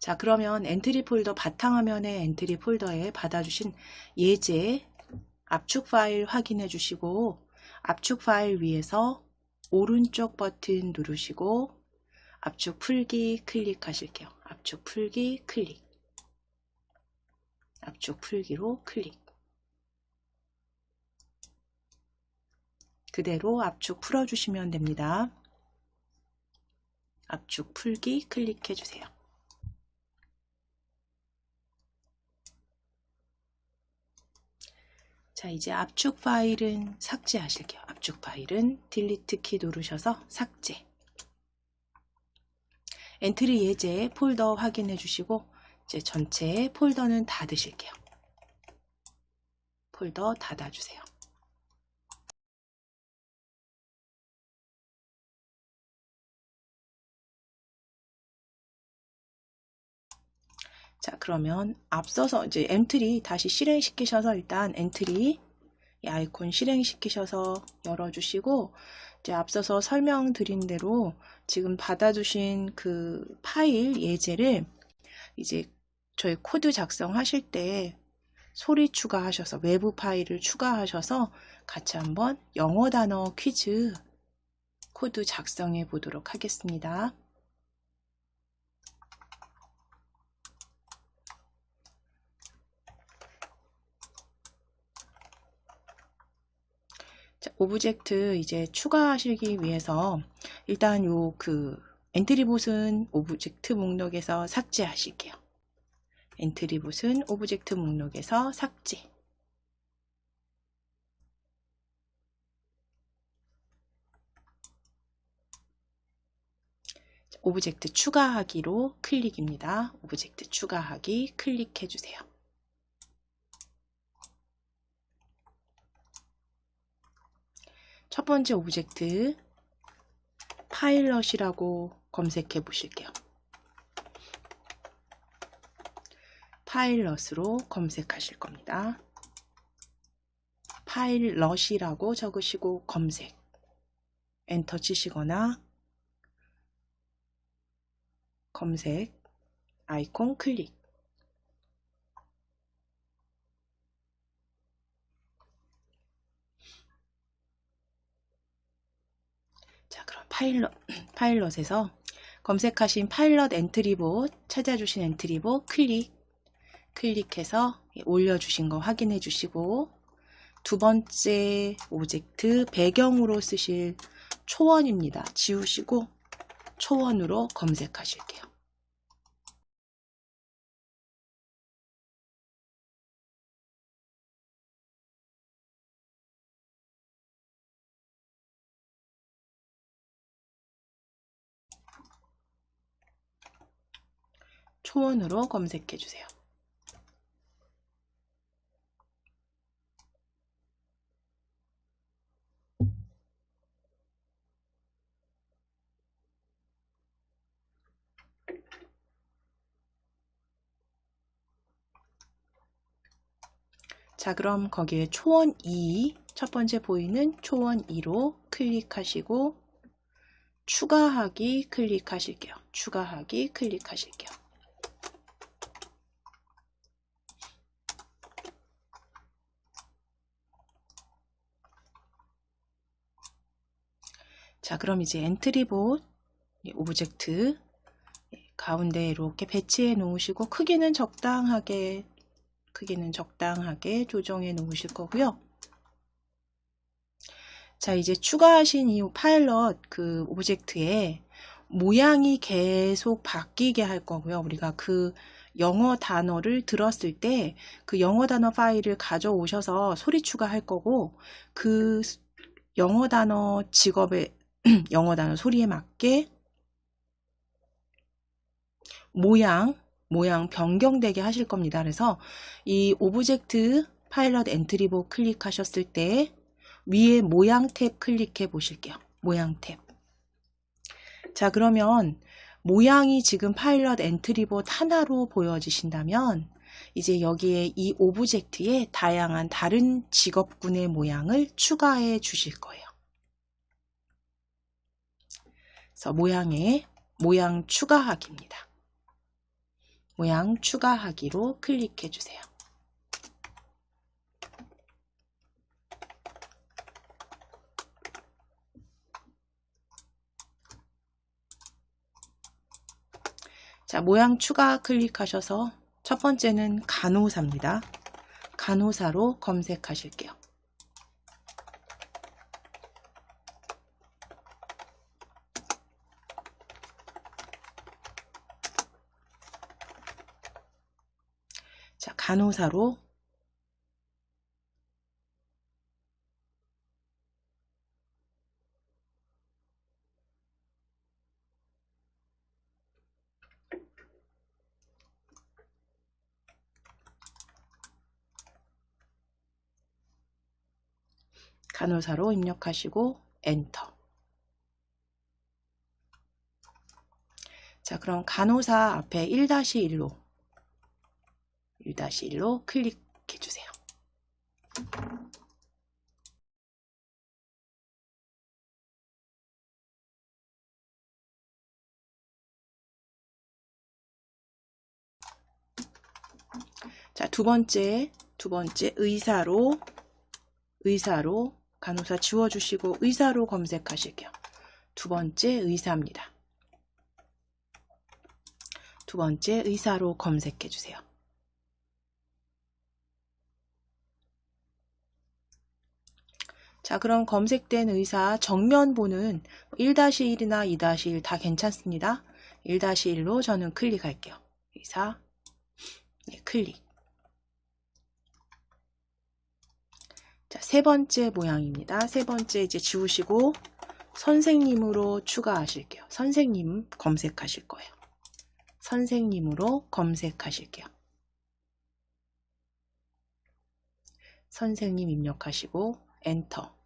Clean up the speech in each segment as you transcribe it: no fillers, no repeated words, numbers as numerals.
자, 그러면 엔트리 폴더 바탕화면의 엔트리 폴더에 받아주신 예제 압축 파일 확인해 주시고 압축 파일 위에서 오른쪽 버튼 누르시고 압축 풀기 클릭하실게요. 압축 풀기 클릭. 압축 풀기로 클릭. 그대로 압축 풀어주시면 됩니다. 압축 풀기 클릭해 주세요. 자, 이제 압축 파일은 삭제하실게요. 압축 파일은 딜리트 키 누르셔서 삭제. 엔트리 예제 폴더 확인해 주시고 이제 전체 폴더는 닫으실게요. 폴더 닫아주세요. 자, 그러면 앞서서 이제 엔트리 다시 실행시키셔서 일단 엔트리 이 아이콘 실행시키셔서 열어주시고 이제 앞서서 설명드린 대로 지금 받아주신 그 파일 예제를 이제 저희 코드 작성하실 때 소리 추가하셔서 외부 파일을 추가하셔서 같이 한번 영어 단어 퀴즈 코드 작성해 보도록 하겠습니다. 자, 오브젝트 이제 추가하시기 위해서 일단 요 엔트리봇은 오브젝트 목록에서 삭제하실게요. 엔트리봇은 오브젝트 목록에서 삭제. 자, 오브젝트 추가하기로 클릭입니다. 오브젝트 추가하기 클릭해 주세요. 첫 번째 오브젝트 파일럿이라고 검색해 보실게요. 파일럿으로 검색하실 겁니다. 파일럿이라고 적으시고 검색 엔터 치시거나 검색 아이콘 클릭. 자, 그럼 파일럿에서 검색하신 파일럿 엔트리봇 찾아주신 엔트리봇 클릭해서 올려주신 거 확인해 주시고 두 번째 오브젝트 배경으로 쓰실 초원입니다. 지우시고 초원으로 검색하실게요. 초원으로 검색해 주세요. 자, 그럼 거기에 초원 2, 첫 번째 보이는 초원 2로 클릭하시고 추가하기 클릭하실게요. 추가하기 클릭하실게요. 자, 그럼 이제 엔트리봇 오브젝트 가운데 이렇게 배치해 놓으시고 크기는 적당하게 조정해 놓으실 거고요. 자, 이제 추가하신 이 파일럿 그 오브젝트에 모양이 계속 바뀌게 할 거고요. 우리가 그 영어 단어를 들었을 때 그 영어 단어 파일을 가져오셔서 소리 추가할 거고 그 영어 단어 직업의 영어 단어 소리에 맞게 모양 변경되게 하실 겁니다. 그래서 이 오브젝트 파일럿 엔트리봇 클릭하셨을 때 위에 모양 탭 클릭해 보실게요. 모양 탭. 자, 그러면 모양이 지금 파일럿 엔트리봇 하나로 보여지신다면 이제 여기에 이 오브젝트에 다양한 다른 직업군의 모양을 추가해 주실 거예요. 그래서 모양 추가하기입니다. 모양 추가하기로 클릭해 주세요. 자, 모양 추가 클릭하셔서 첫 번째는 간호사입니다. 간호사로 검색하실게요. 자, 간호사로 입력하시고 엔터. 자, 그럼 간호사 앞에 1-1로 클릭해 주세요. 자, 두 번째 의사로 간호사 지워주시고 의사로 검색하실게요. 두 번째 의사입니다. 두 번째 의사로 검색해 주세요. 자, 그럼 검색된 의사 정면 보는 1-1이나 2-1 다 괜찮습니다. 1-1로 저는 클릭할게요. 의사, 네, 클릭. 자, 세 번째 모양입니다. 세 번째 이제 지우시고 선생님으로 추가하실게요. 선생님 검색하실 거예요. 선생님으로 검색하실게요. 선생님 입력하시고 엔터.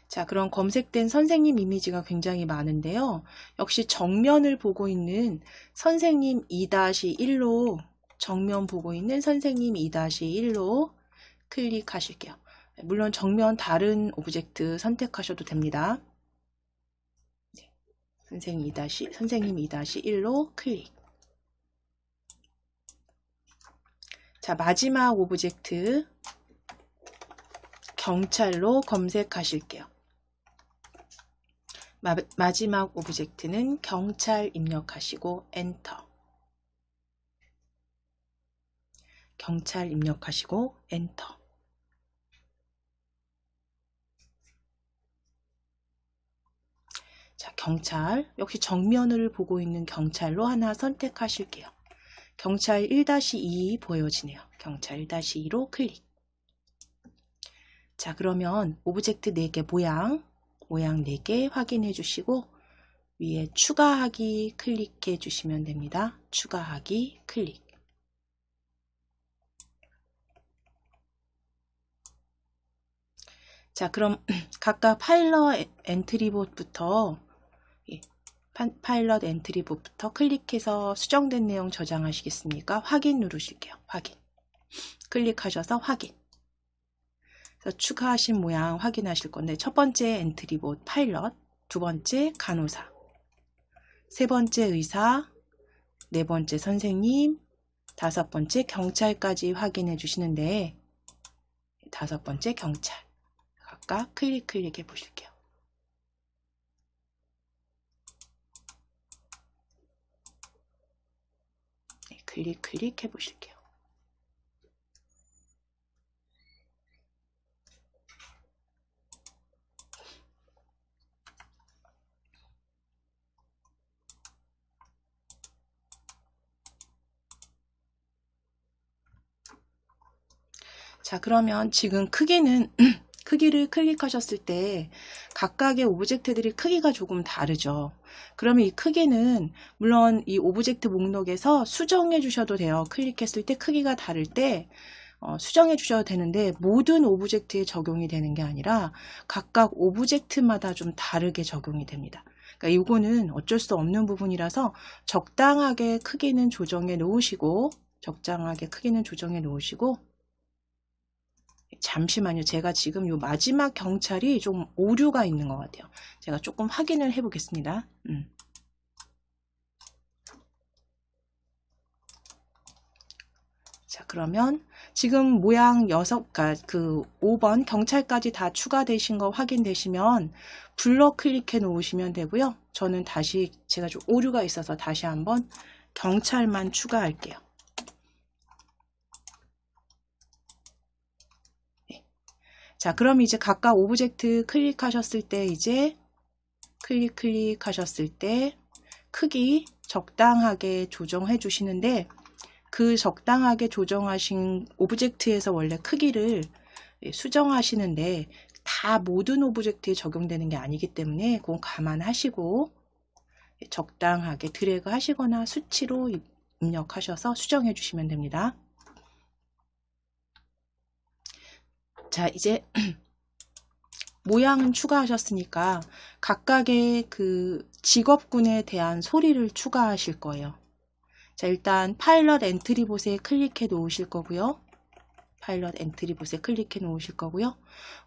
자, 그럼 검색된 선생님 이미지가 굉장히 많은데요. 역시 정면을 보고 있는 선생님 2-1로 정면 보고 있는 선생님 2-1로 클릭하실게요. 물론 정면 다른 오브젝트 선택하셔도 됩니다. 네, 선생님 2-1로 클릭. 자, 마지막 오브젝트 경찰로 검색하실게요. 마지막 오브젝트는 경찰 입력하시고 엔터. 경찰 입력하시고 엔터. 자, 경찰 역시 정면을 보고 있는 경찰로 하나 선택하실게요. 경찰 1-2 보여지네요. 경찰 1-2로 클릭. 자, 그러면 오브젝트 4개 모양 4개 확인해 주시고 위에 추가하기 클릭해 주시면 됩니다. 추가하기 클릭. 자, 그럼 각각 파일럿 엔트리봇부터 클릭해서 수정된 내용 저장하시겠습니까? 확인 누르실게요. 확인. 클릭하셔서 확인. 그래서 추가하신 모양 확인하실 건데 첫 번째 엔트리봇 파일럿, 두 번째 간호사, 세 번째 의사, 네 번째 선생님, 다섯 번째 경찰까지 확인해 주시는데 다섯 번째 경찰 각각 클릭해 보실게요. 네, 클릭해 보실게요. 자, 그러면 지금 크기는 크기를 클릭하셨을 때 각각의 오브젝트들이 크기가 조금 다르죠. 그러면 이 크기는 물론 이 오브젝트 목록에서 수정해 주셔도 돼요. 클릭했을 때 크기가 다를 때 수정해 주셔도 되는데 모든 오브젝트에 적용이 되는 게 아니라 각각 오브젝트마다 좀 다르게 적용이 됩니다. 그러니까 이거는 어쩔 수 없는 부분이라서 적당하게 크기는 조정해 놓으시고 잠시만요. 제가 지금 요 마지막 경찰이 좀 오류가 있는 것 같아요. 제가 조금 확인을 해 보겠습니다. 자, 그러면 지금 모양 5번 경찰까지 다 추가되신 거 확인되시면 블럭 클릭해 놓으시면 되고요. 저는 다시 제가 좀 오류가 있어서 다시 한번 경찰만 추가할게요. 네. 자, 그럼 이제 각각 오브젝트 클릭하셨을 때 이제 클릭하셨을 때 크기 적당하게 조정해 주시는데 그 적당하게 조정하신 오브젝트에서 원래 크기를 수정하시는데 다 모든 오브젝트에 적용되는 게 아니기 때문에 그건 감안하시고 적당하게 드래그 하시거나 수치로 입력하셔서 수정해 주시면 됩니다. 자, 이제 모양은 추가하셨으니까 각각의 그 직업군에 대한 소리를 추가하실 거예요. 자, 일단 파일럿 엔트리봇에 클릭해 놓으실 거고요.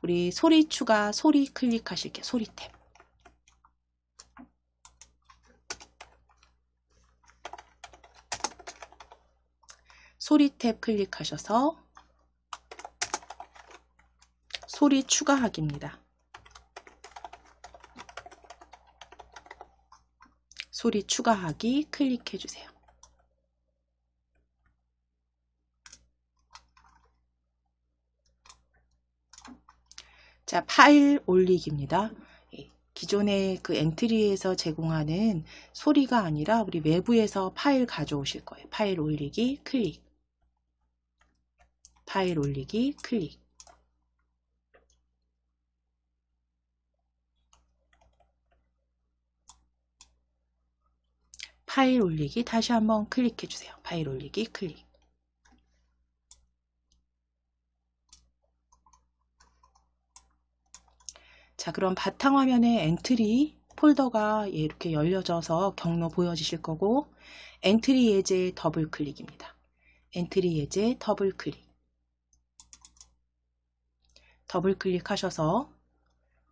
우리 소리 추가, 소리 클릭하실게요. 소리 탭. 소리 탭 클릭하셔서 소리 추가하기입니다. 소리 추가하기 클릭해 주세요. 자, 파일 올리기입니다. 기존의 그 엔트리에서 제공하는 소리가 아니라 우리 외부에서 파일 가져오실 거예요. 파일 올리기 클릭. 파일 올리기 클릭. 파일 올리기 다시 한번 클릭해 주세요. 파일 올리기 클릭. 자, 그럼 바탕화면에 엔트리 폴더가 이렇게 열려져서 경로 보여지실 거고 엔트리 예제 더블 클릭입니다. 엔트리 예제 더블 클릭. 더블 클릭하셔서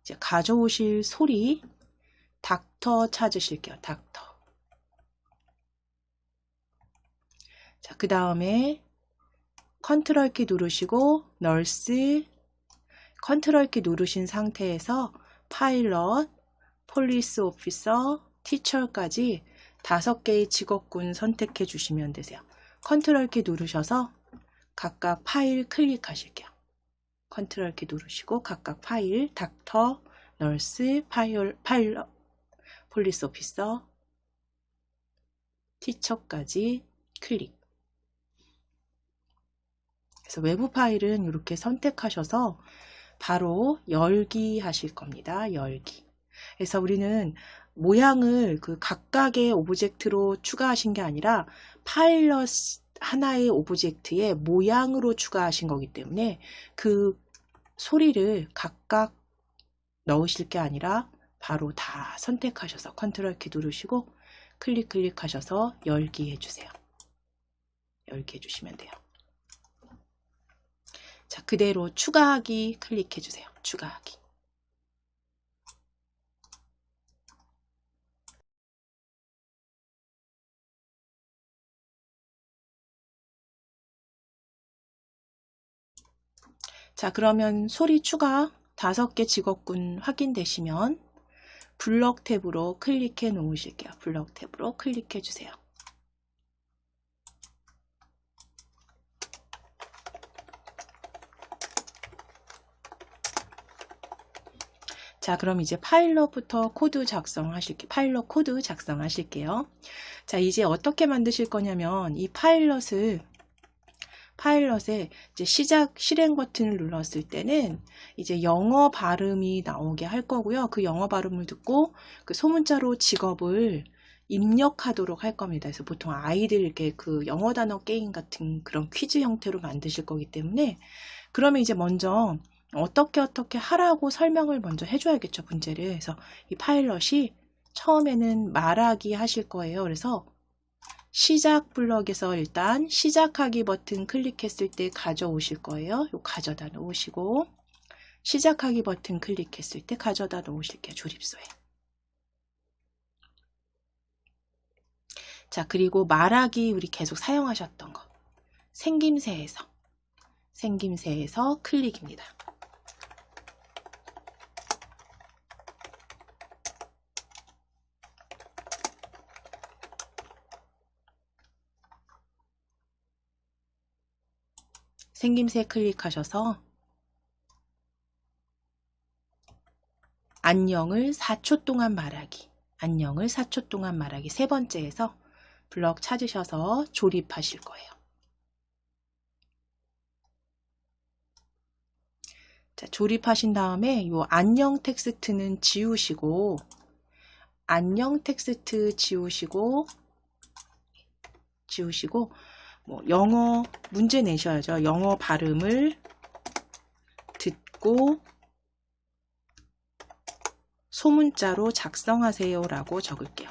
이제 가져오실 소리 닥터 찾으실게요. 닥터. 자, 그 다음에 컨트롤 키 누르시고 널스 컨트롤 키 누르신 상태에서 파일럿, 폴리스 오피서, 티처까지 5개의 직업군 선택해 주시면 되세요. 컨트롤 키 누르셔서 각각 파일 클릭하실게요. 컨트롤 키 누르시고 각각 파일, 닥터, 널스, 파일럿, 폴리스 오피서, 티처까지 클릭. 그래서 외부 파일은 이렇게 선택하셔서 바로 열기 하실 겁니다. 열기. 그래서 우리는 모양을 그 각각의 오브젝트로 추가하신 게 아니라 파일럿 하나의 오브젝트의 모양으로 추가하신 거기 때문에 그 소리를 각각 넣으실 게 아니라 바로 다 선택하셔서 컨트롤 키 누르시고 클릭하셔서 열기 해주세요. 열기 해주시면 돼요. 자, 그대로 추가하기 클릭해 주세요. 추가하기. 자, 그러면 소리 추가 5개 직업군 확인되시면 블럭 탭으로 클릭해 놓으실게요. 블럭 탭으로 클릭해 주세요. 자, 그럼 이제 파일럿부터 코드 작성하실게요. 파일럿 코드 작성하실게요. 자, 이제 어떻게 만드실 거냐면 이 파일럿에 이제 실행 버튼을 눌렀을 때는 이제 영어 발음이 나오게 할 거고요. 그 영어 발음을 듣고 그 소문자로 직업을 입력하도록 할 겁니다. 그래서 보통 아이들 이렇게 그 영어 단어 게임 같은 그런 퀴즈 형태로 만드실 거기 때문에 그러면 이제 먼저 어떻게 하라고 설명을 먼저 해줘야겠죠, 문제를. 그래서 이 파일럿이 처음에는 말하기 하실 거예요. 그래서 시작 블럭에서 일단 시작하기 버튼 클릭했을 때 가져오실 거예요. 요 가져다 놓으시고 시작하기 버튼 클릭했을 때 가져다 놓으실게요. 조립소에. 자, 그리고 말하기 우리 계속 사용하셨던 거. 생김새에서 클릭입니다. 생김새 클릭하셔서 안녕을 4초 동안 말하기. 안녕을 4초 동안 말하기. 세 번째에서 블럭 찾으셔서 조립하실 거예요. 자, 조립하신 다음에 이 안녕 텍스트는 지우시고 뭐 영어 문제 내셔야죠. 영어 발음을 듣고 소문자로 작성하세요 라고 적을게요.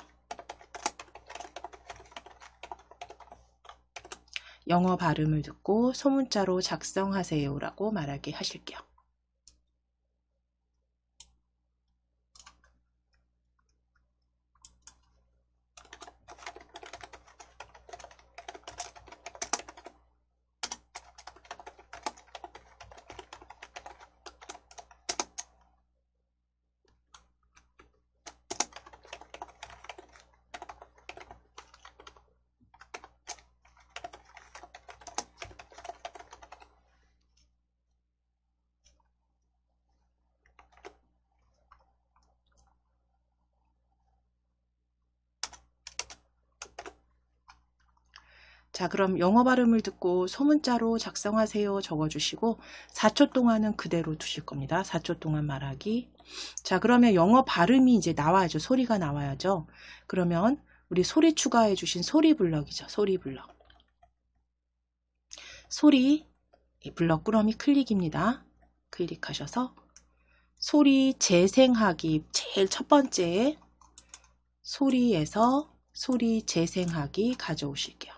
영어 발음을 듣고 소문자로 작성하세요 라고 말하게 하실게요. 자, 그럼 영어 발음을 듣고 소문자로 작성하세요 적어주시고 4초 동안은 그대로 두실 겁니다. 4초 동안 말하기. 자, 그러면 영어 발음이 이제 나와야죠. 소리가 나와야죠. 그러면 우리 소리 추가해 주신 소리 블럭이죠. 소리 블럭. 소리 블럭 꾸러미 클릭입니다. 클릭하셔서 소리 재생하기 제일 첫 번째 소리에서 소리 재생하기 가져오실게요.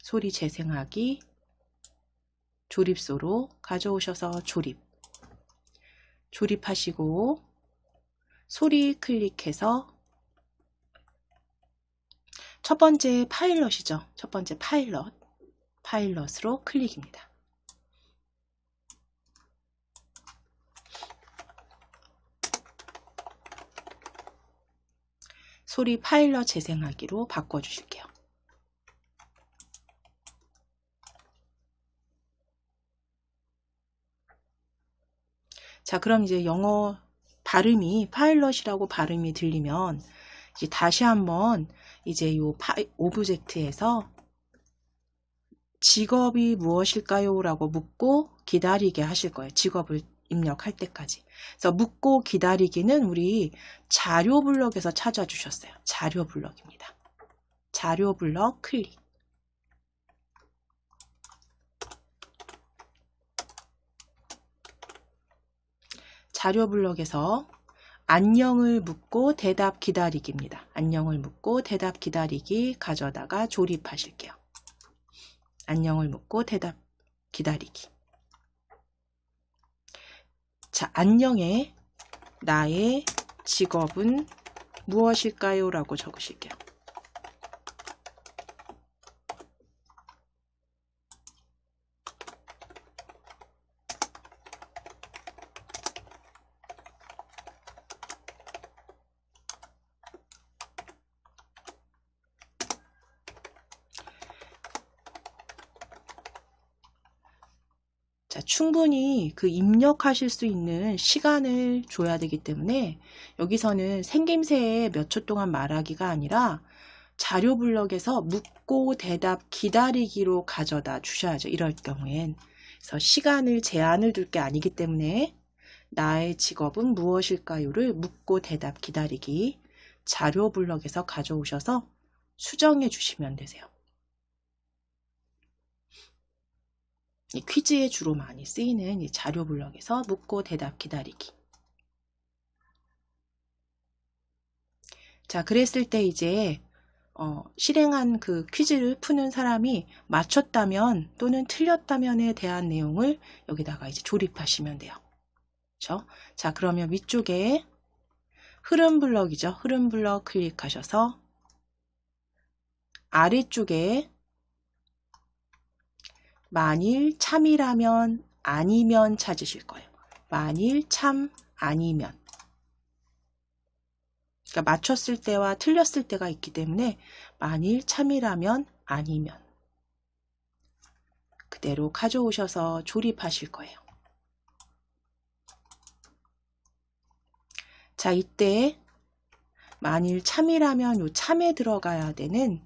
소리 재생하기 조립소로 가져오셔서 조립하시고 소리 클릭해서 첫 번째 파일럿이죠. 첫 번째 파일럿으로 클릭입니다. 소리 파일럿 재생하기로 바꿔주실게요. 자, 그럼 이제 영어 발음이 파일럿이라고 발음이 들리면 이제 다시 한번 이제 요 오브젝트에서 직업이 무엇일까요? 라고 묻고 기다리게 하실 거예요. 직업을 입력할 때까지. 그래서 묻고 기다리기는 우리 자료 블럭에서 찾아주셨어요. 자료 블럭입니다. 자료 블럭 클릭. 자료 블럭에서 안녕을 묻고 대답 기다리기입니다. 안녕을 묻고 대답 기다리기 가져다가 조립하실게요. 안녕을 묻고 대답 기다리기. 자, 안녕에 나의 직업은 무엇일까요? 라고 적으실게요. 자, 충분히 그 입력하실 수 있는 시간을 줘야 되기 때문에 여기서는 생김새에 몇 초 동안 말하기가 아니라 자료 블럭에서 묻고 대답 기다리기로 가져다 주셔야죠. 이럴 경우엔. 그래서 시간을 제한을 둘 게 아니기 때문에 나의 직업은 무엇일까요를 묻고 대답 기다리기 자료 블럭에서 가져오셔서 수정해 주시면 되세요. 이 퀴즈에 주로 많이 쓰이는 이 자료 블럭에서 묻고 대답 기다리기. 자, 그랬을 때 이제 실행한 그 퀴즈를 푸는 사람이 맞췄다면 또는 틀렸다면에 대한 내용을 여기다가 이제 조립하시면 돼요. 그렇죠? 자, 그러면 위쪽에 흐름 블럭이죠. 흐름 블럭 클릭하셔서 아래쪽에 만일 참이라면 아니면 찾으실 거예요. 만일 참 아니면. 그러니까 맞췄을 때와 틀렸을 때가 있기 때문에 만일 참이라면 아니면 그대로 가져오셔서 조립하실 거예요. 자, 이때 만일 참이라면 요 참에 들어가야 되는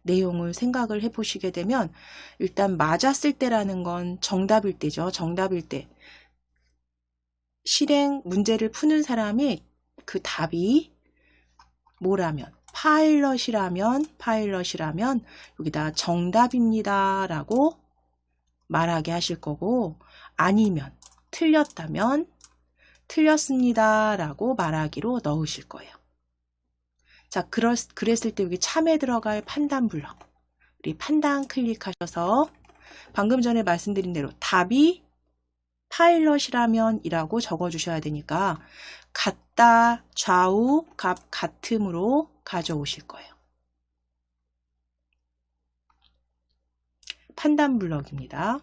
내용을 생각을 해 보시게 되면 일단 맞았을 때라는 건 정답일 때죠. 정답일 때 실행 문제를 푸는 사람이 그 답이 뭐라면 파일럿이라면 여기다 정답입니다 라고 말하게 하실 거고 아니면 틀렸다면 틀렸습니다 라고 말하기로 넣으실 거예요. 자, 그랬을 때 여기 참에 들어갈 판단 블럭 우리 판단 클릭하셔서 방금 전에 말씀드린 대로 답이 파일럿이라면 이라고 적어주셔야 되니까 같다 좌우 값 같음으로 가져오실 거예요. 판단 블럭입니다.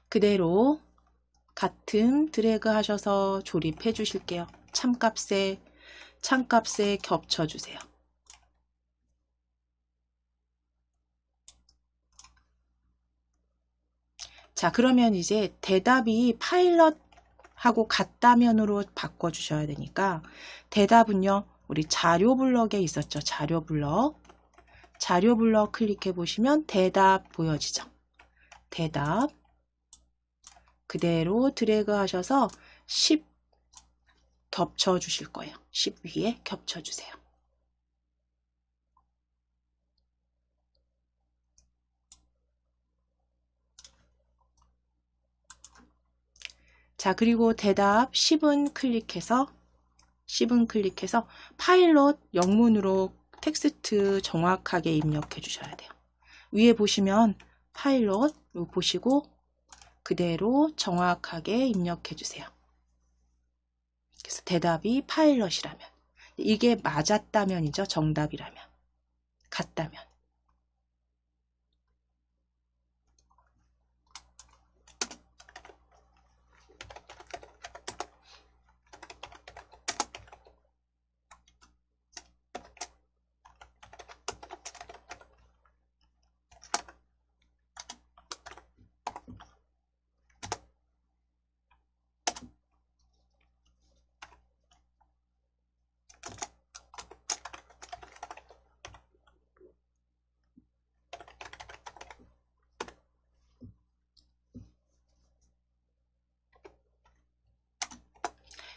그대로 같음 드래그 하셔서 조립해 주실게요. 참값에 겹쳐 주세요. 자, 그러면 이제 대답이 파일럿하고 같다면으로 바꿔 주셔야 되니까 대답은요. 우리 자료 블럭에 있었죠. 자료 블럭 클릭해 보시면 대답 보여지죠. 대답 그대로 드래그 하셔서 10 겹쳐 주실 거예요. 10 위에 겹쳐 주세요. 자, 그리고 대답 10은 클릭해서 파일럿 영문으로 텍스트 정확하게 입력해 주셔야 돼요. 위에 보시면 파일럿 보시고 그대로 정확하게 입력해 주세요. 그래서 대답이 파일럿이라면 이게 맞았다면이죠. 정답이라면 같다면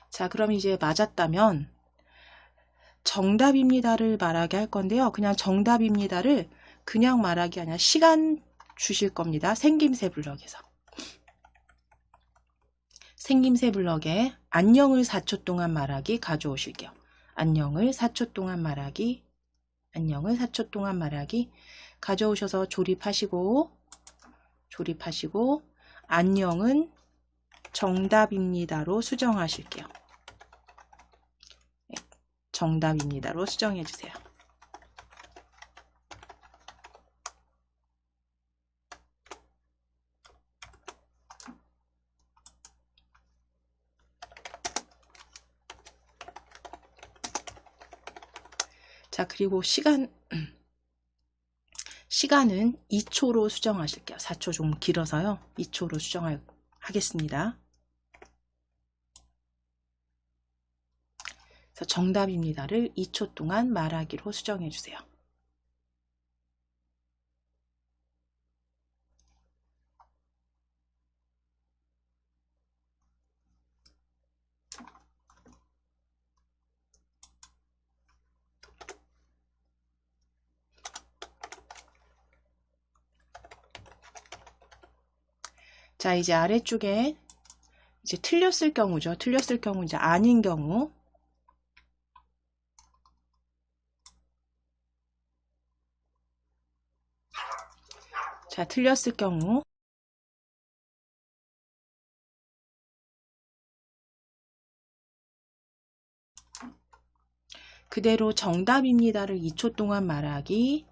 자, 그럼 이제 맞았다면 정답입니다를 말하게 할 건데요. 그냥 정답입니다를 그냥 말하기 아니라 시간 주실 겁니다. 생김새 블럭에서. 생김새 블럭에 안녕을 4초 동안 말하기 가져오실게요. 안녕을 4초 동안 말하기 가져오셔서 조립하시고 안녕은 정답입니다로 수정하실게요. 정답입니다로 수정해 주세요. 자, 그리고 시간은 2초로 수정하실게요. 4초 좀 길어서요. 2초로 수정하겠습니다. 그래서 정답입니다를 2초 동안 말하기로 수정해 주세요. 자, 이제 아래쪽에 이제 틀렸을 경우죠. 틀렸을 경우 이제 아닌 경우. 자, 틀렸을 경우. 그대로 정답입니다를 2초 동안 말하기.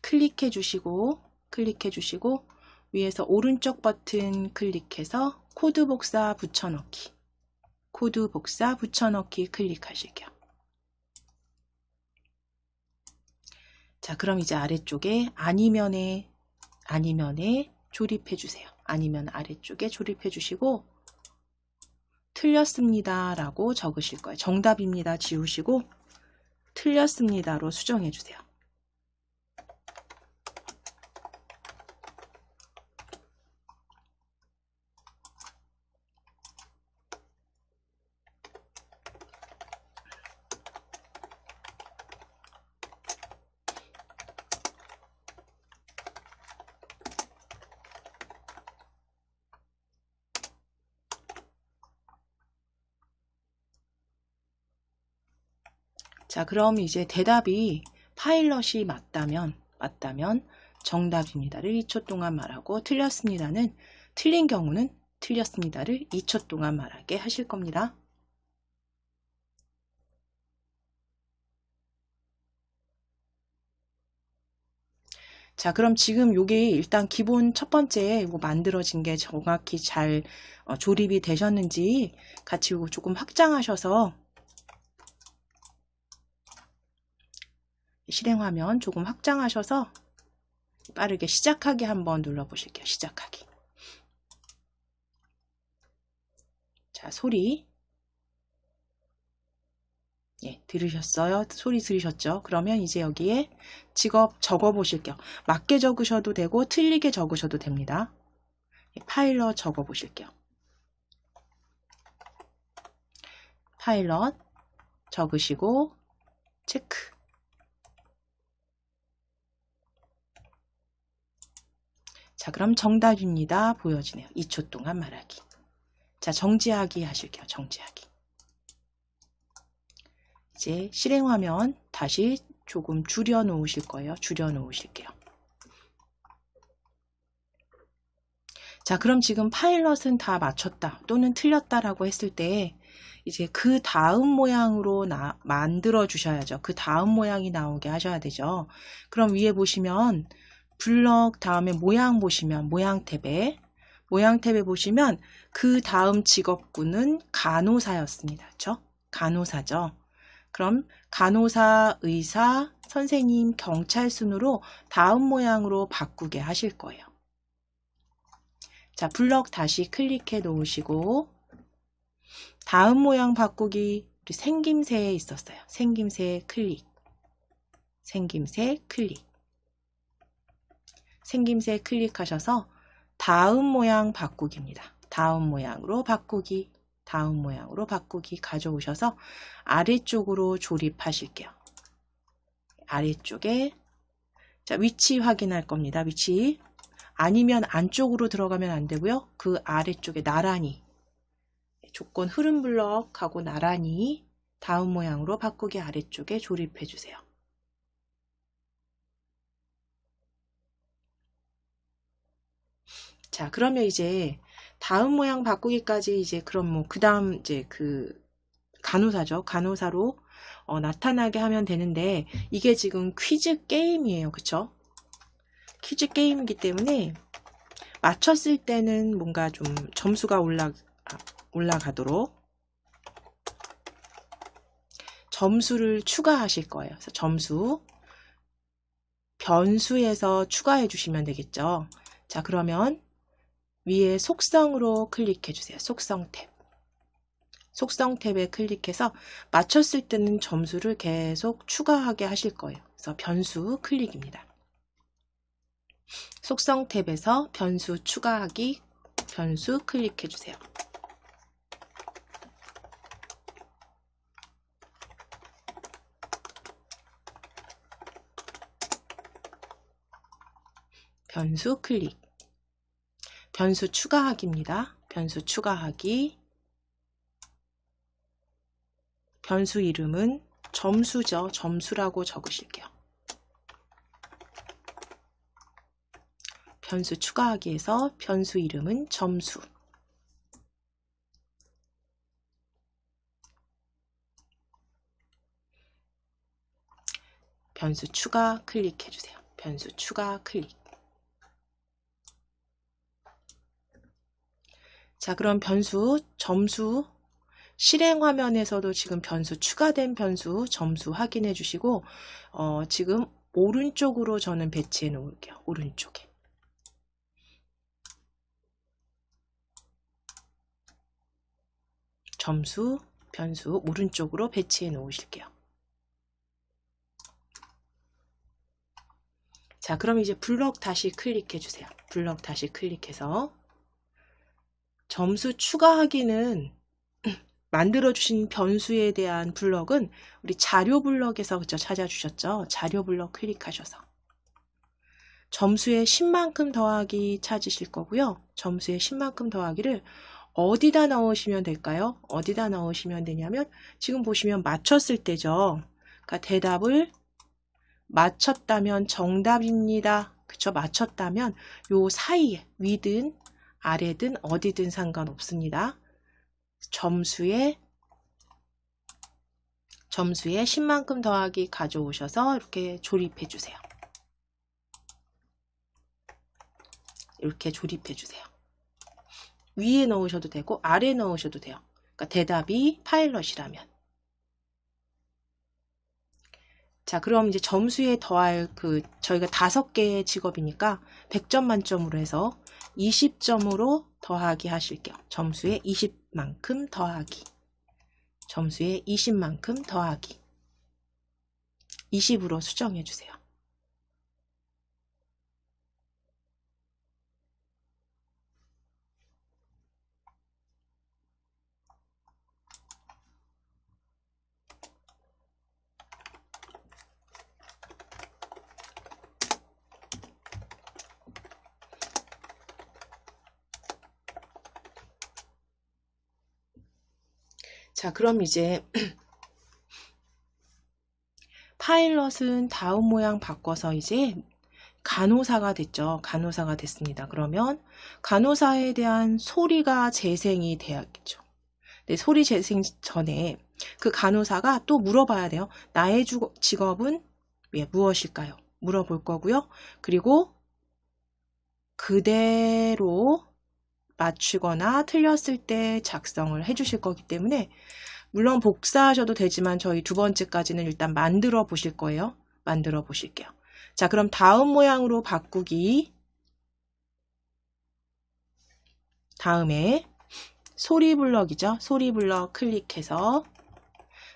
클릭해 주시고 위에서 오른쪽 버튼 클릭해서 코드 복사 붙여넣기. 코드 복사 붙여넣기 클릭하실게요. 자, 그럼 이제 아래쪽에 아니면에 조립해 주세요. 아니면 아래쪽에 조립해 주시고 틀렸습니다 라고 적으실 거예요. 정답입니다 지우시고 틀렸습니다로 수정해 주세요. 자, 그럼 이제 대답이 파일럿이 맞다면 정답입니다를 2초 동안 말하고 틀렸습니다는 틀린 경우는 틀렸습니다를 2초 동안 말하게 하실 겁니다. 자, 그럼 지금 요게 일단 기본 첫 번째 뭐 만들어진 게 정확히 잘 조립이 되셨는지 같이 요거 조금 확장하셔서 실행화면 조금 확장하셔서 빠르게 시작하기 한번 눌러보실게요. 시작하기. 자, 소리. 예, 들으셨어요? 소리 들으셨죠? 그러면 이제 여기에 직업 적어 보실게요. 맞게 적으셔도 되고 틀리게 적으셔도 됩니다. 예, 파일럿 적어 보실게요. 파일럿 적으시고 체크. 자, 그럼 정답입니다. 보여지네요. 2초 동안 말하기. 자, 정지하기 하실게요. 정지하기. 이제 실행화면 다시 조금 줄여 놓으실 거예요. 줄여 놓으실게요. 자, 그럼 지금 파일럿은 다 맞췄다 또는 틀렸다라고 했을 때 이제 그 다음 모양으로 만들어 주셔야죠. 그 다음 모양이 나오게 하셔야 되죠. 그럼 위에 보시면 블럭 다음에 모양 보시면 모양 탭에 보시면 그 다음 직업군은 간호사였습니다. 그렇죠? 간호사죠. 그럼 간호사, 의사, 선생님, 경찰 순으로 다음 모양으로 바꾸게 하실 거예요. 자, 블럭 다시 클릭해 놓으시고 다음 모양 바꾸기 우리 생김새에 있었어요. 생김새 클릭. 생김새 클릭. 생김새 클릭하셔서 다음 모양 바꾸기입니다. 다음 모양으로 바꾸기. 다음 모양으로 바꾸기 가져오셔서 아래쪽으로 조립하실게요. 아래쪽에 자, 위치 확인할 겁니다. 위치. 아니면 안쪽으로 들어가면 안 되고요. 그 아래쪽에 나란히 조건 흐름 블럭하고 나란히 다음 모양으로 바꾸기 아래쪽에 조립해 주세요. 자, 그러면 이제 다음 모양 바꾸기까지 이제 그럼 뭐 그다음 이제 그 간호사죠. 간호사로 나타나게 하면 되는데 이게 지금 퀴즈 게임이에요. 그쵸? 퀴즈 게임이기 때문에 맞췄을 때는 뭔가 좀 점수가 올라가도록 점수를 추가하실 거예요. 그래서 점수 변수에서 추가해 주시면 되겠죠. 자, 그러면 위에 속성으로 클릭해 주세요. 속성 탭. 속성 탭에 클릭해서 맞췄을 때는 점수를 계속 추가하게 하실 거예요. 그래서 변수 클릭입니다. 속성 탭에서 변수 추가하기 변수 클릭해 주세요. 변수 클릭. 변수 추가하기입니다. 변수 추가하기. 변수 이름은 점수죠. 점수라고 적으실게요. 변수 추가하기에서 변수 이름은 점수. 변수 추가 클릭해주세요. 변수 추가 클릭. 자, 그럼 변수 점수 실행 화면에서도 지금 변수 추가된 변수 점수 확인해 주시고 지금 오른쪽으로 저는 배치해 놓을게요. 오른쪽에. 점수 변수 오른쪽으로 배치해 놓으실게요. 자, 그럼 이제 블럭 다시 클릭해 주세요. 블럭 다시 클릭해서 점수 추가하기는 만들어주신 변수에 대한 블럭은 우리 자료 블럭에서 그쵸 찾아주셨죠? 자료 블럭 클릭하셔서 점수의 10만큼 더하기 찾으실 거고요. 점수의 10만큼 더하기를 어디다 넣으시면 될까요? 어디다 넣으시면 되냐면 지금 보시면 맞췄을 때죠. 그러니까 대답을 맞췄다면 정답입니다. 그쵸? 맞췄다면 요 사이에 위든 아래든 어디든 상관없습니다. 점수에 10만큼 더하기 가져오셔서 이렇게 조립해 주세요. 이렇게 조립해 주세요. 위에 넣으셔도 되고 아래에 넣으셔도 돼요. 그러니까 대답이 파일럿이라면. 자, 그럼 이제 점수에 더할 저희가 5개의 직업이니까 100점 만점으로 해서 20점으로 더하기 하실게요. 점수에 20만큼 더하기. 점수에 20만큼 더하기. 20으로 수정해 주세요. 자, 그럼 이제 파일럿은 다음 모양 바꿔서 이제 간호사가 됐죠. 간호사가 됐습니다. 그러면 간호사에 대한 소리가 재생이 돼야겠죠. 네, 소리 재생 전에 그 간호사가 또 물어봐야 돼요. 나의 직업은 무엇일까요? 물어볼 거고요. 그리고 그대로 맞추거나 틀렸을 때 작성을 해주실 거기 때문에 물론 복사하셔도 되지만 저희 2번째까지는 일단 만들어 보실 거예요. 만들어 보실게요. 자, 그럼 다음 모양으로 바꾸기. 다음에 소리 블럭이죠. 소리 블럭 클릭해서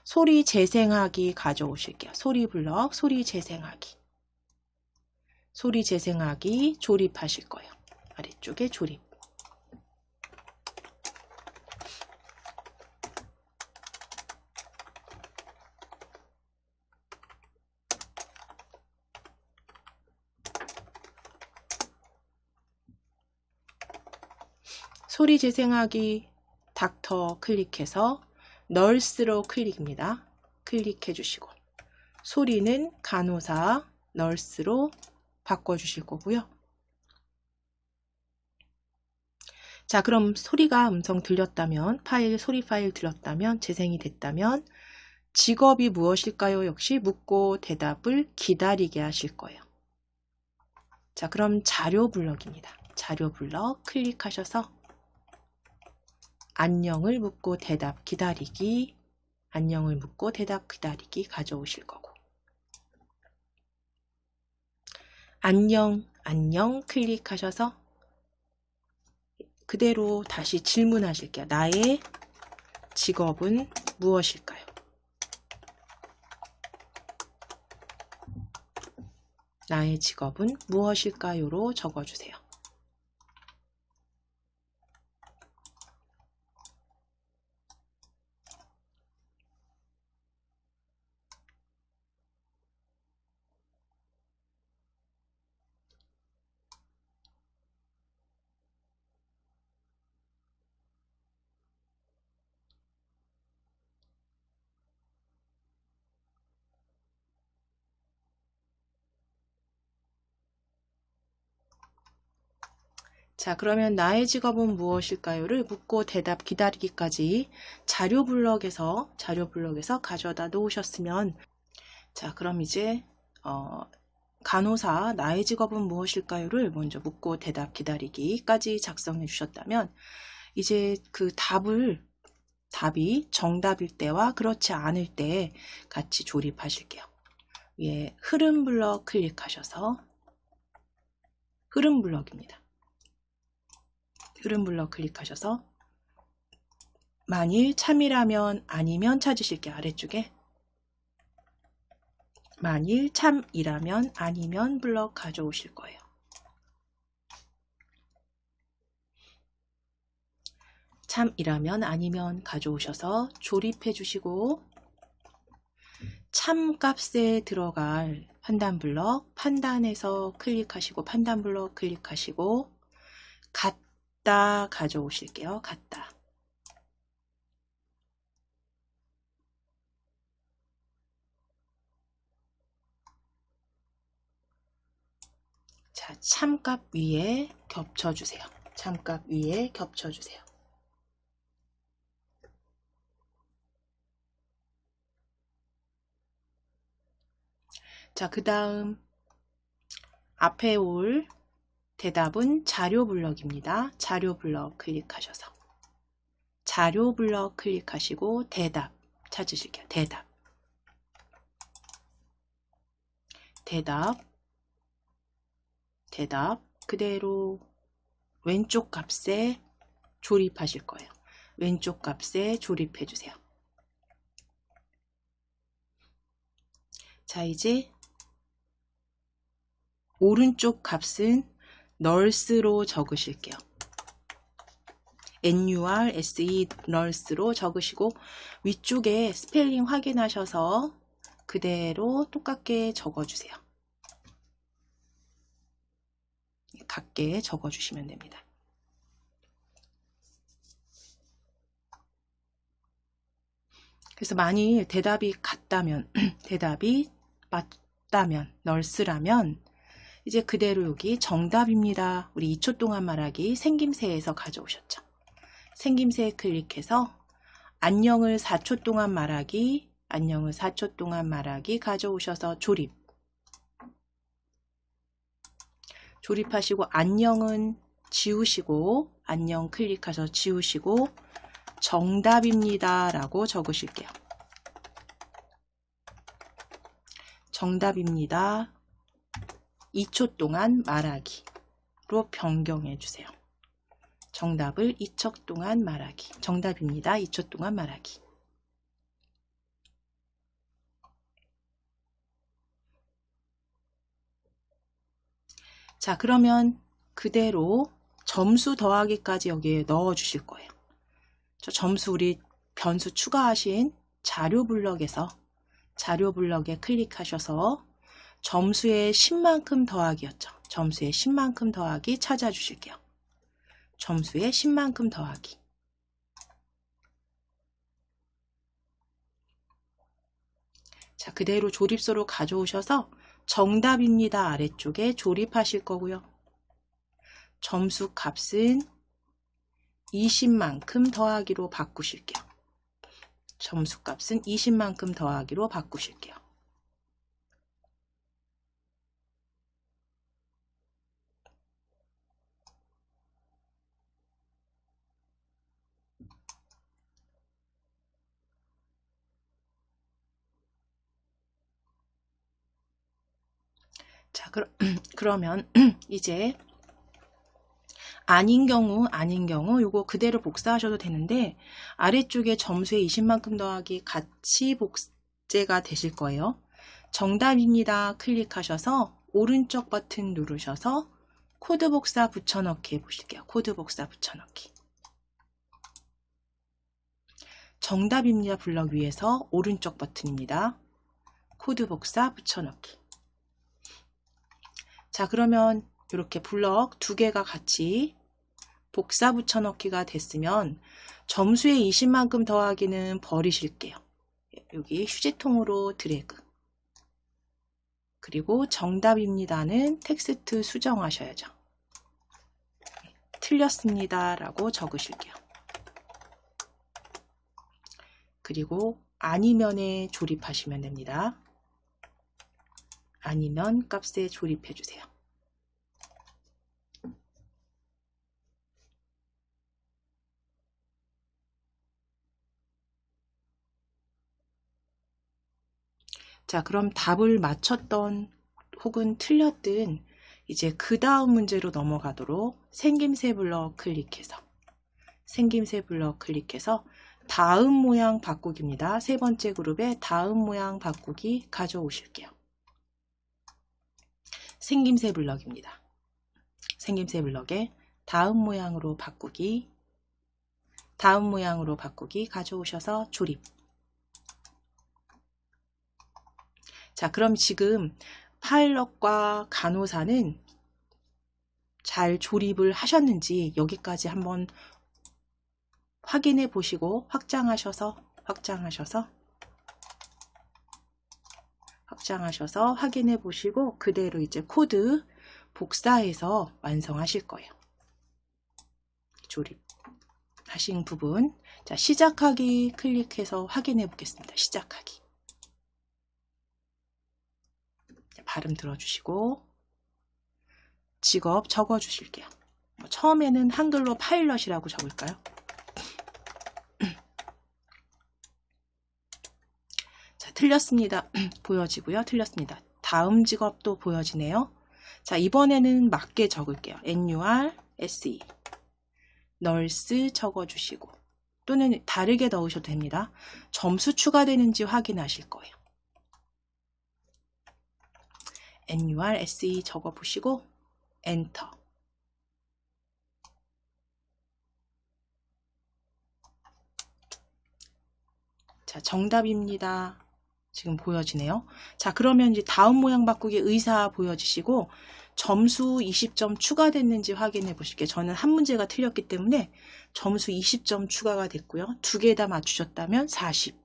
소리 재생하기 가져오실게요. 소리 블럭, 소리 재생하기. 소리 재생하기 조립하실 거예요. 아래쪽에 조립. 소리 재생하기 닥터 클릭해서 널스로 클릭입니다. 클릭해 주시고 소리는 간호사 널스로 바꿔주실 거고요. 자, 그럼 소리가 음성 들렸다면 소리 파일 들렸다면 재생이 됐다면 직업이 무엇일까요? 역시 묻고 대답을 기다리게 하실 거예요. 자, 그럼 자료 블럭입니다. 자료 블럭 클릭하셔서 안녕을 묻고 대답 기다리기, 안녕을 묻고 대답 기다리기 가져오실 거고 안녕, 안녕 클릭하셔서 그대로 다시 질문하실게요. 나의 직업은 무엇일까요? 나의 직업은 무엇일까요?로 적어주세요. 자, 그러면 나의 직업은 무엇일까요를 묻고 대답 기다리기까지 자료 블럭에서 가져다 놓으셨으면, 자, 그럼 이제 간호사 나의 직업은 무엇일까요를 먼저 묻고 대답 기다리기까지 작성해 주셨다면, 이제 그 답이 정답일 때와 그렇지 않을 때 같이 조립하실게요. 위에 흐름 블럭 클릭하셔서 흐름 블럭입니다. 흐름 블럭 클릭하셔서 만일 참이라면 아니면 찾으실게요. 아래쪽에 만일 참이라면 아니면 블럭 가져오실 거예요. 참이라면 아니면 가져오셔서 조립해 주시고, 참 값에 들어갈 판단 블럭, 판단에서 클릭하시고 판단 블럭 클릭하시고 같다 가져오실게요. 같다. 자, 참값 위에 겹쳐주세요. 참값 위에 겹쳐주세요. 자, 그 다음 앞에 올 대답은 자료 블럭입니다. 자료 블럭 클릭하셔서 자료 블럭 클릭하시고 대답 찾으실게요. 대답 그대로 왼쪽 값에 조립하실 거예요. 왼쪽 값에 조립해 주세요. 자, 이제 오른쪽 값은 nurse로 적으실게요. NURSE nurse로 적으시고 위쪽에 스펠링 확인하셔서 그대로 똑같게 적어주세요. 같게 적어주시면 됩니다. 그래서 만일 대답이 같다면, 대답이 맞다면, nurse라면 이제 그대로 여기 정답입니다. 우리 2초 동안 말하기 생김새에서 가져오셨죠. 생김새 클릭해서 안녕을 4초 동안 말하기, 안녕을 4초 동안 말하기 가져오셔서 조립하시고 안녕은 지우시고 안녕 클릭해서 지우시고 정답입니다 라고 적으실게요. 정답입니다. 2초 동안 말하기로 변경해 주세요. 정답을 2초 동안 말하기. 정답입니다. 2초 동안 말하기. 자, 그러면 그대로 점수 더하기까지 여기에 넣어 주실 거예요. 저 점수 우리 변수 추가하신 자료 블럭에서 자료 블럭에 클릭하셔서 점수의 10만큼 더하기였죠. 점수의 10만큼 더하기 찾아주실게요. 점수의 10만큼 더하기. 자, 그대로 조립소로 가져오셔서 정답입니다 아래쪽에 조립하실 거고요. 점수 값은 20만큼 더하기로 바꾸실게요. 점수 값은 20만큼 더하기로 바꾸실게요. 자, 그러면 이제 아닌 경우 요거 그대로 복사하셔도 되는데 아래쪽에 점수에 20만큼 더하기 같이 복제가 되실 거예요. 정답입니다 클릭하셔서 오른쪽 버튼 누르셔서 코드 복사 붙여넣기 해보실게요. 코드 복사 붙여넣기. 정답입니다 블럭 위에서 오른쪽 버튼입니다. 코드 복사 붙여넣기. 자, 그러면 이렇게 블럭 두 개가 같이 복사 붙여넣기가 됐으면 점수에 20만큼 더하기는 버리실게요. 여기 휴지통으로 드래그. 그리고 정답입니다는 텍스트 수정하셔야죠. 틀렸습니다 라고 적으실게요. 그리고 아니면에 조립하시면 됩니다. 아니면 값에 조립해 주세요. 자, 그럼 답을 맞췄던 혹은 틀렸든 이제 그 다음 문제로 넘어가도록 생김새 블럭 클릭해서 다음 모양 바꾸기입니다. 세 번째 그룹에 다음 모양 바꾸기 가져오실게요. 생김새 블럭입니다. 생김새 블럭에 다음 모양으로 바꾸기 가져오셔서 조립. 자, 그럼 지금 파일럿과 간호사는 잘 조립을 하셨는지 여기까지 한번 확인해 보시고 확장하셔서 확인해 보시고 그대로 이제 코드 복사해서 완성하실 거예요. 조립하신 부분. 자, 시작하기 클릭해서 확인해 보겠습니다. 시작하기. 발음 들어주시고 직업 적어 주실게요. 처음에는 한글로 파일럿이라고 적을까요? 자, 틀렸습니다. 보여지고요. 틀렸습니다. 다음 직업도 보여지네요. 자, 이번에는 맞게 적을게요. NUR, SE 널스 적어주시고 또는 다르게 넣으셔도 됩니다. 점수 추가되는지 확인하실 거예요. NUR, SE 적어보시고 엔터. 자, 정답입니다. 지금 보여지네요. 자, 그러면 이제 다음 모양 바꾸기 의사 보여지시고 점수 20점 추가됐는지 확인해 보실게요. 저는 한 문제가 틀렸기 때문에 점수 20점 추가가 됐고요. 두 개 다 맞추셨다면 40.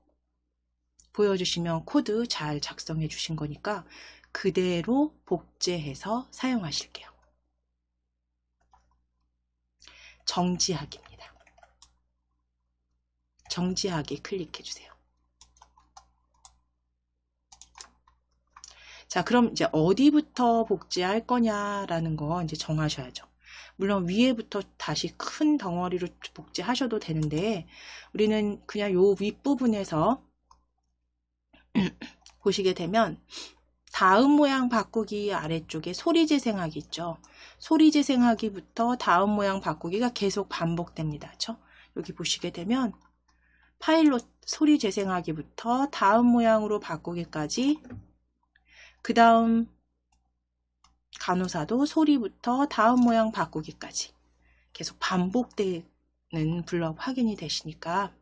보여주시면 코드 잘 작성해 주신 거니까 그대로 복제해서 사용하실게요. 정지하기입니다. 정지하기 클릭해 주세요. 자, 그럼 이제 어디부터 복제할 거냐라는 거 이제 정하셔야죠. 물론 위에부터 다시 큰 덩어리로 복제하셔도 되는데 우리는 그냥 요 윗부분에서 보시게 되면 다음 모양 바꾸기 아래쪽에 소리 재생하기 있죠. 소리 재생하기부터 다음 모양 바꾸기가 계속 반복됩니다. 그렇죠? 여기 보시게 되면 파일럿 소리 재생하기부터 다음 모양으로 바꾸기까지, 그 다음 간호사도 소리부터 다음 모양 바꾸기까지 계속 반복되는 블럭 확인이 되시니까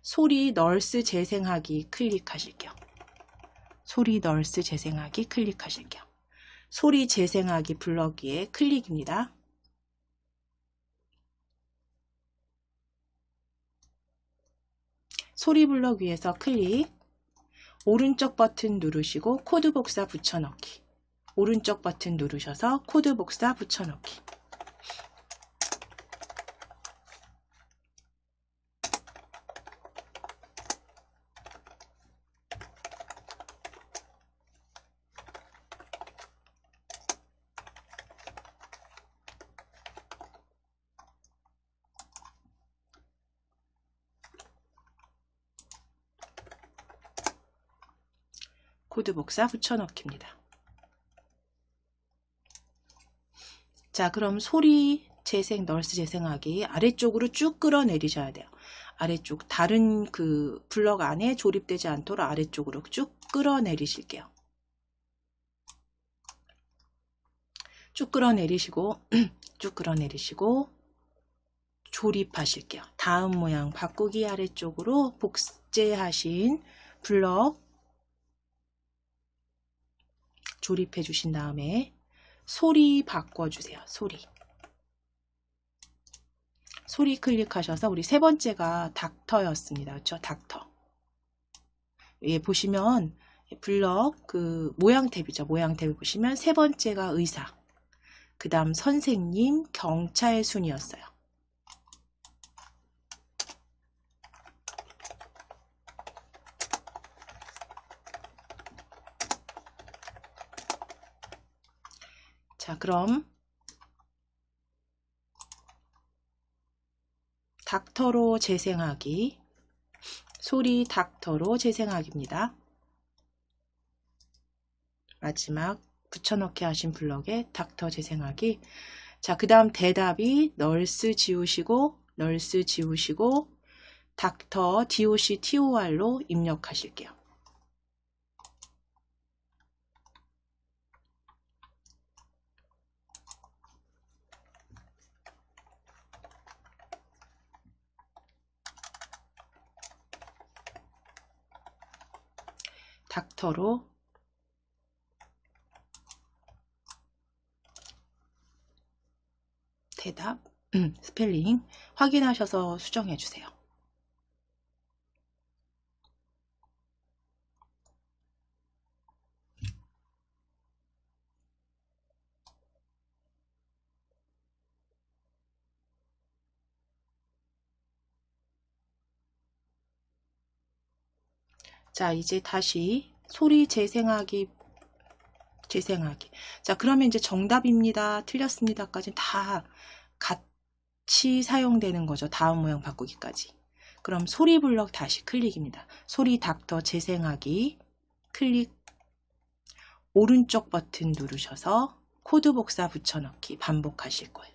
소리 널스 재생하기 클릭하실게요. 소리 널스 재생하기 클릭하실게요. 소리 재생하기 블럭 위에 클릭입니다. 소리 블럭 위에서 클릭, 오른쪽 버튼 누르시고 코드 복사 붙여넣기, 오른쪽 버튼 누르셔서 코드 복사 붙여넣기. 코드 복사 붙여넣기입니다. 자, 그럼 소리 재생, 널스 재생하기 아래쪽으로 쭉 끌어내리셔야 돼요. 아래쪽 다른 그 블럭 안에 조립되지 않도록 아래쪽으로 쭉 끌어내리실게요. 쭉 끌어내리시고 쭉 끌어내리시고 조립하실게요. 다음 모양 바꾸기 아래쪽으로 복제하신 블럭 조립해 주신 다음에 소리 바꿔주세요. 소리 클릭하셔서 우리 세 번째가 닥터였습니다. 그렇죠? 닥터. 예, 보시면 블럭 그 모양 탭이죠. 모양 탭을 보시면 세 번째가 의사, 그 다음 선생님, 경찰 순이었어요. 자, 그럼 닥터로 재생하기, 소리 닥터로 재생하기입니다. 마지막 붙여넣기 하신 블럭에 닥터 재생하기. 자, 그 다음 대답이 널스 지우시고 닥터 doc tor로 입력하실게요. 닥터로 대답, 스펠링 확인하셔서 수정해 주세요. 자, 이제 다시 소리 재생하기. 자, 그러면 이제 정답입니다, 틀렸습니다까지 다 같이 사용되는 거죠. 다음 모양 바꾸기까지. 그럼 소리 블럭 다시 클릭입니다. 소리 닥터 재생하기 클릭, 오른쪽 버튼 누르셔서 코드 복사 붙여넣기 반복하실 거예요.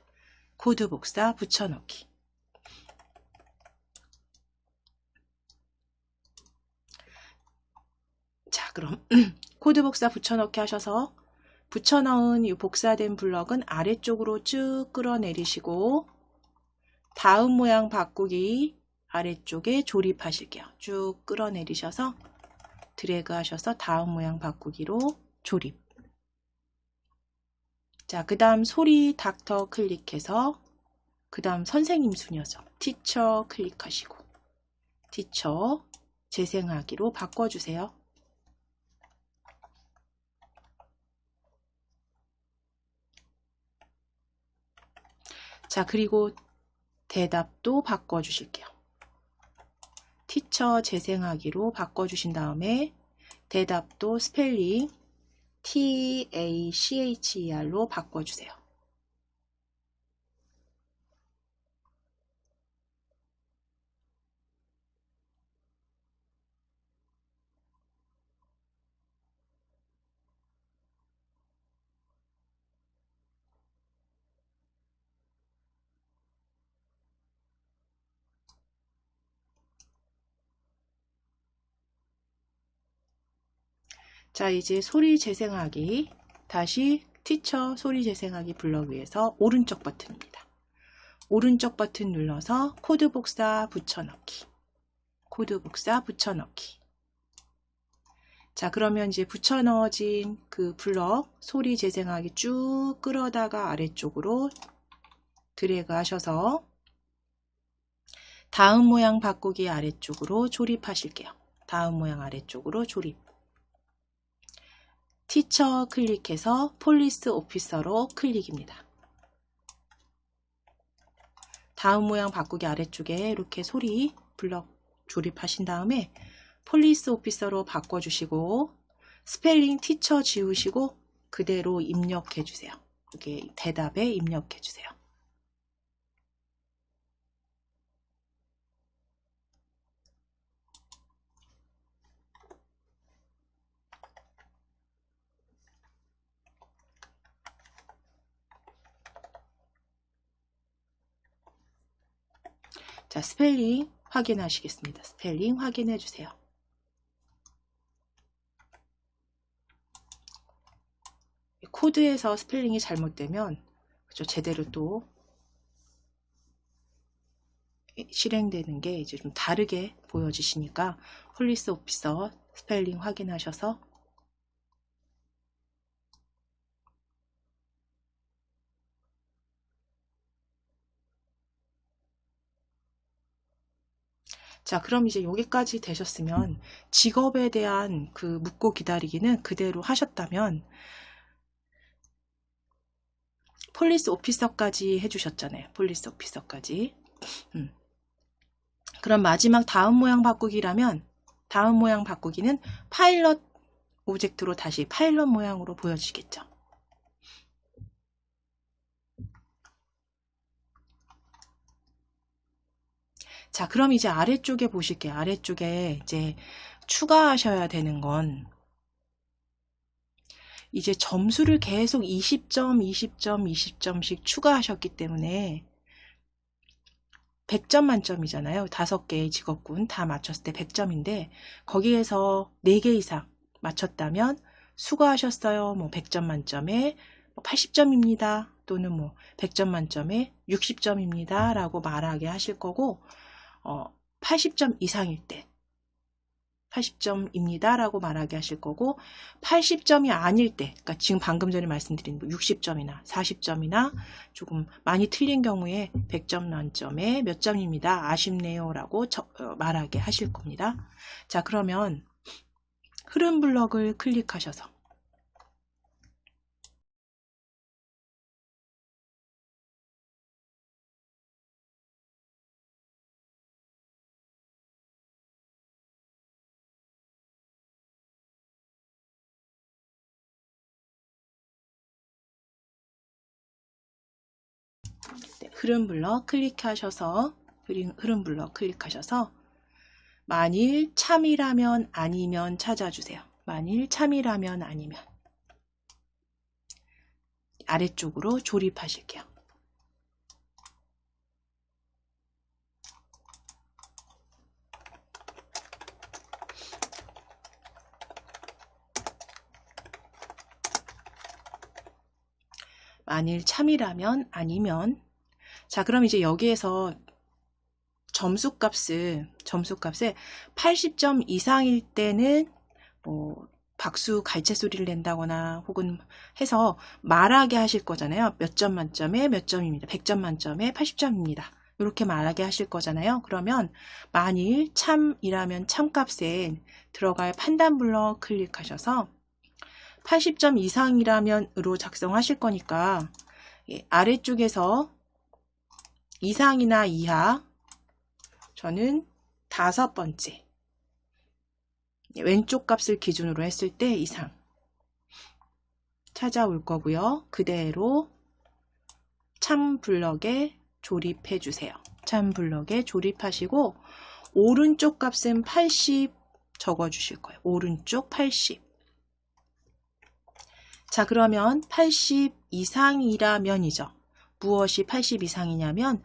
코드 복사 붙여넣기. 자, 그럼 코드 복사 붙여넣기 하셔서 붙여넣은 이 복사된 블럭은 아래쪽으로 쭉 끌어내리시고 다음 모양 바꾸기 아래쪽에 조립하실게요. 쭉 끌어내리셔서 드래그 하셔서 다음 모양 바꾸기로 조립. 자, 그 다음 소리 닥터 클릭해서 그 다음 선생님 순이어서 티처 클릭하시고 티처 재생하기로 바꿔주세요. 자, 그리고 대답도 바꿔주실게요. 티처 재생하기로 바꿔주신 다음에 대답도 스펠링 TACHER로 바꿔주세요. 자, 이제 소리 재생하기 다시 티처 소리 재생하기 블럭 위에서 오른쪽 버튼입니다. 오른쪽 버튼 눌러서 코드 복사 붙여넣기. 코드 복사 붙여넣기. 자, 그러면 이제 붙여넣어진 그 블럭 소리 재생하기 쭉 끌어다가 아래쪽으로 드래그 하셔서 다음 모양 바꾸기 아래쪽으로 조립하실게요. 다음 모양 아래쪽으로 조립. 티처 클릭해서 폴리스 오피서로 클릭입니다. 다음 모양 바꾸기 아래쪽에 이렇게 소리 블럭 조립하신 다음에 폴리스 오피서로 바꿔주시고 스펠링 티처 지우시고 그대로 입력해 주세요. 여기 대답에 입력해 주세요. 자, 스펠링 확인하시겠습니다. 스펠링 확인해 주세요. 코드에서 스펠링이 잘못되면 그죠, 제대로 또 실행되는 게 이제 좀 다르게 보여지시니까 폴리스 오피서 스펠링 확인하셔서 자, 그럼 이제 여기까지 되셨으면 직업에 대한 그 묻고 기다리기는 그대로 하셨다면 폴리스 오피서까지 해주셨잖아요. 폴리스 오피서까지. 그럼 마지막 다음 모양 바꾸기라면 다음 모양 바꾸기는 파일럿 오브젝트로 다시 파일럿 모양으로 보여지겠죠. 자, 그럼 이제 아래쪽에 보실게요. 아래쪽에 이제 추가하셔야 되는 건 이제 점수를 계속 20점, 20점, 20점씩 추가하셨기 때문에 100점 만점이잖아요. 5개의 직업군 다 맞췄을 때 100점인데 거기에서 4개 이상 맞췄다면 수고하셨어요. 뭐 100점 만점에 80점입니다. 또는 뭐 100점 만점에 60점입니다. 라고 말하게 하실 거고 80점 이상일 때 80점입니다. 라고 말하게 하실 거고 80점이 아닐 때, 그러니까 지금 방금 전에 말씀드린 60점이나 40점이나 조금 많이 틀린 경우에 100점 만점에 몇 점입니다. 아쉽네요. 라고 말하게 하실 겁니다. 자, 그러면 흐름 블럭을 클릭하셔서 흐름 블럭 클릭하셔서 흐름 블럭 클릭하셔서 만일 참이라면 아니면 찾아주세요. 만일 참이라면 아니면 아래쪽으로 조립하실게요. 만일 참이라면 아니면 자, 그럼 이제 여기에서 점수값을 80점 이상일 때는 뭐 박수 갈채 소리를 낸다거나 혹은 해서 말하게 하실 거잖아요. 몇 점 만점에 몇 점입니다. 100점 만점에 80점입니다. 이렇게 말하게 하실 거잖아요. 그러면 만일 참이라면 참값에 들어갈 판단 블럭 클릭하셔서 80점 이상이라면으로 작성하실 거니까 아래쪽에서 이상이나 이하 저는 5번째 왼쪽 값을 기준으로 했을 때 이상 찾아올 거고요. 그대로 참 블럭에 조립해 주세요. 참 블럭에 조립하시고 오른쪽 값은 80 적어 주실 거예요. 오른쪽 80. 자, 그러면 80 이상이라면이죠. 무엇이 80 이상이냐면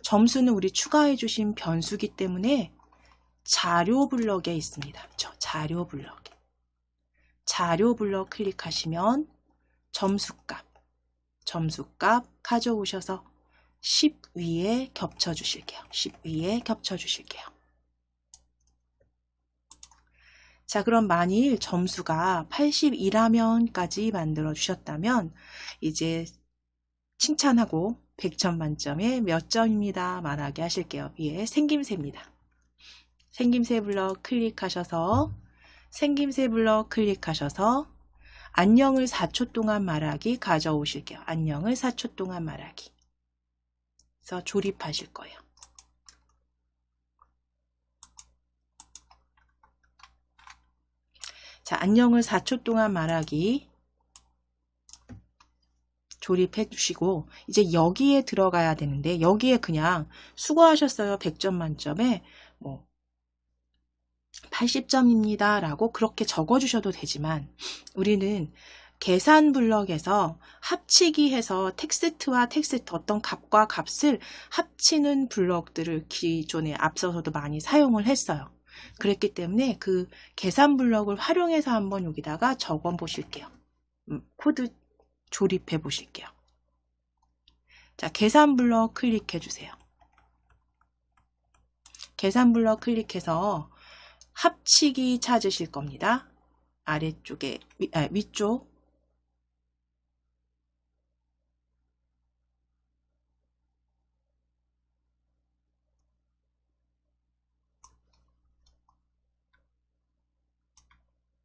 점수는 우리 추가해 주신 변수기 때문에 자료 블럭에 있습니다. 그렇죠? 자료 블럭 클릭하시면 점수값 가져오셔서 10 위에 겹쳐 주실게요. 10 위에 겹쳐 주실게요. 자, 그럼 만일 점수가 80이라면까지 만들어 주셨다면 이제 칭찬하고 100점 만점에 몇 점입니다. 말하게 하실게요. 위에 생김새입니다. 생김새 블럭 클릭하셔서 안녕을 4초 동안 말하기 가져오실게요. 안녕을 4초 동안 말하기. 그래서 조립하실 거예요. 자, 안녕을 4초 동안 말하기 조립해 주시고 이제 여기에 들어가야 되는데 여기에 그냥 수고하셨어요. 100점 만점에 뭐 80점입니다. 라고 그렇게 적어 주셔도 되지만 우리는 계산 블럭에서 합치기 해서 텍스트와 텍스트 어떤 값과 값을 합치는 블럭들을 기존에 앞서서도 많이 사용을 했어요. 그랬기 때문에 그 계산 블럭을 활용해서 한번 여기다가 적어 보실게요. 코드 조립해 보실게요. 자, 계산 블럭 클릭해 주세요. 계산 블럭 클릭해서 합치기 찾으실 겁니다. 아래쪽에 위쪽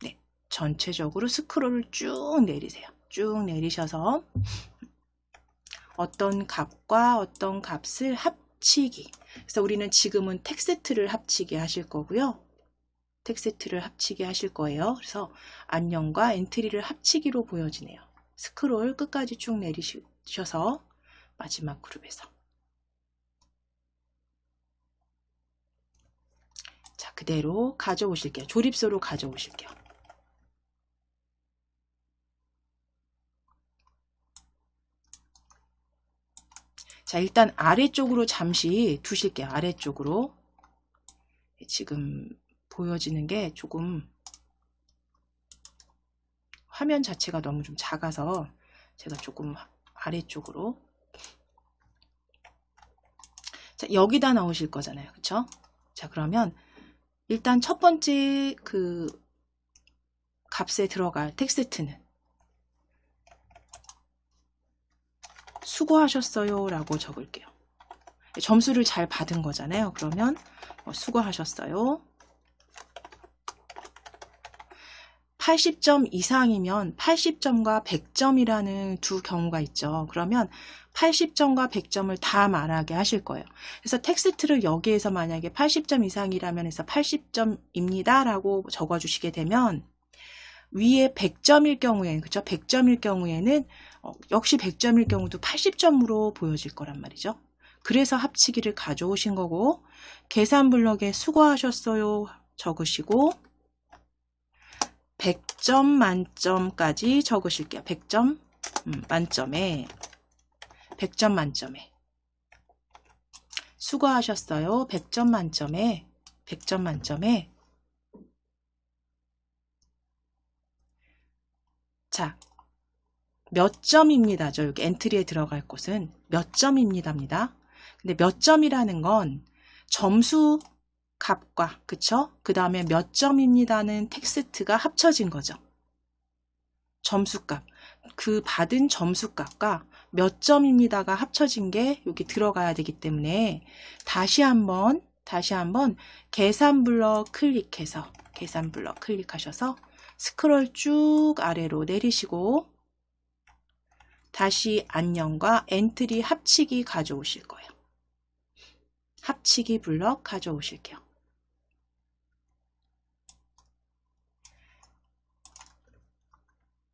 네, 전체적으로 스크롤을 쭉 내리세요. 쭉 내리셔서 어떤 값과 어떤 값을 합치기. 그래서 우리는 지금은 텍스트를 합치기 하실 거고요. 텍스트를 합치기 하실 거예요. 그래서 안녕과 엔트리를 합치기로 보여지네요. 스크롤 끝까지 쭉 내리셔서 마지막 그룹에서. 자, 그대로 가져오실게요. 조립소로 가져오실게요. 자, 일단 아래쪽으로 잠시 두실게요. 아래쪽으로. 지금 보여지는 게 조금 화면 자체가 너무 좀 작아서 제가 조금 아래쪽으로. 자, 여기다 넣으실 거잖아요. 그쵸? 자, 그러면 일단 첫 번째 그 값에 들어갈 텍스트는 수고하셨어요 라고 적을게요. 점수를 잘 받은 거잖아요. 그러면 수고하셨어요. 80점 이상이면 80점과 100점이라는 두 경우가 있죠. 그러면 80점과 100점을 다 말하게 하실 거예요. 그래서 텍스트를 여기에서 만약에 80점 이상이라면 해서 80점입니다 라고 적어주시게 되면 위에 100점일 경우에는, 그쵸? 100점일 경우에는 역시 100점일 경우도 80점으로 보여질 거란 말이죠. 그래서 합치기를 가져오신 거고, 계산 블럭에 수고하셨어요 적으시고 100점 만점까지 적으실게요. 100점 만점에 100점 만점에 수고하셨어요. 100점 만점에 100점 만점에. 자, 몇 점입니다. 저 여기 엔트리에 들어갈 곳은 몇 점입니다입니다. 근데 몇 점이라는 건 점수 값과, 그쵸? 그 다음에 몇 점입니다는 텍스트가 합쳐진 거죠. 점수값. 그 받은 점수값과 몇 점입니다가 합쳐진 게 여기 들어가야 되기 때문에 다시 한번 계산 블럭 클릭해서 계산 블럭 클릭하셔서 스크롤 쭉 아래로 내리시고 다시 안녕과 엔트리 합치기 가져오실 거예요. 합치기 블럭 가져오실게요.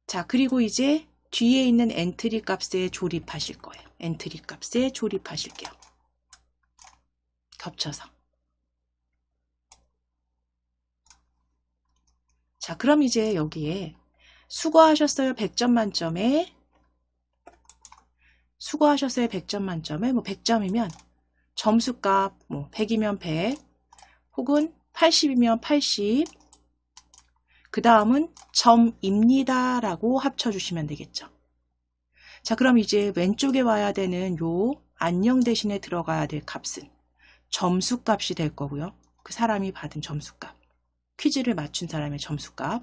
자, 그리고 이제 뒤에 있는 엔트리 값에 조립하실 거예요. 엔트리 값에 조립하실게요. 겹쳐서. 자, 그럼 이제 여기에 수고하셨어요 100점 만점에 수고하셨어요 100점 만점에 뭐 100점이면 점수값 뭐 100이면 100 혹은 80이면 80 그 다음은 점입니다 라고 합쳐주시면 되겠죠. 자, 그럼 이제 왼쪽에 와야 되는 요 안녕 대신에 들어가야 될 값은 점수값이 될 거고요. 그 사람이 받은 점수값. 퀴즈를 맞춘 사람의 점수값.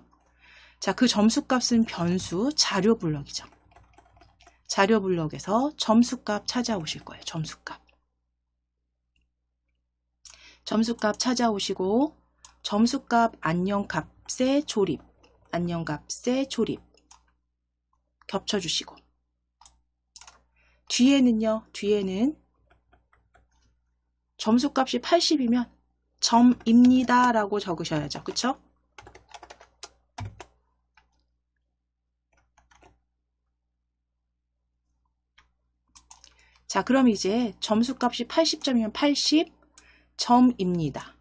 자, 그 점수값은 변수 자료 블럭이죠. 자료 블럭에서 점수값 찾아오실 거예요. 점수값. 점수값 찾아오시고 점수값 안녕 값에 조립. 안녕 값에 조립. 겹쳐주시고 뒤에는 점수값이 80이면 점입니다 라고 적으셔야죠. 그쵸? 자, 그럼 이제 점수값이 80점이면 80점입니다.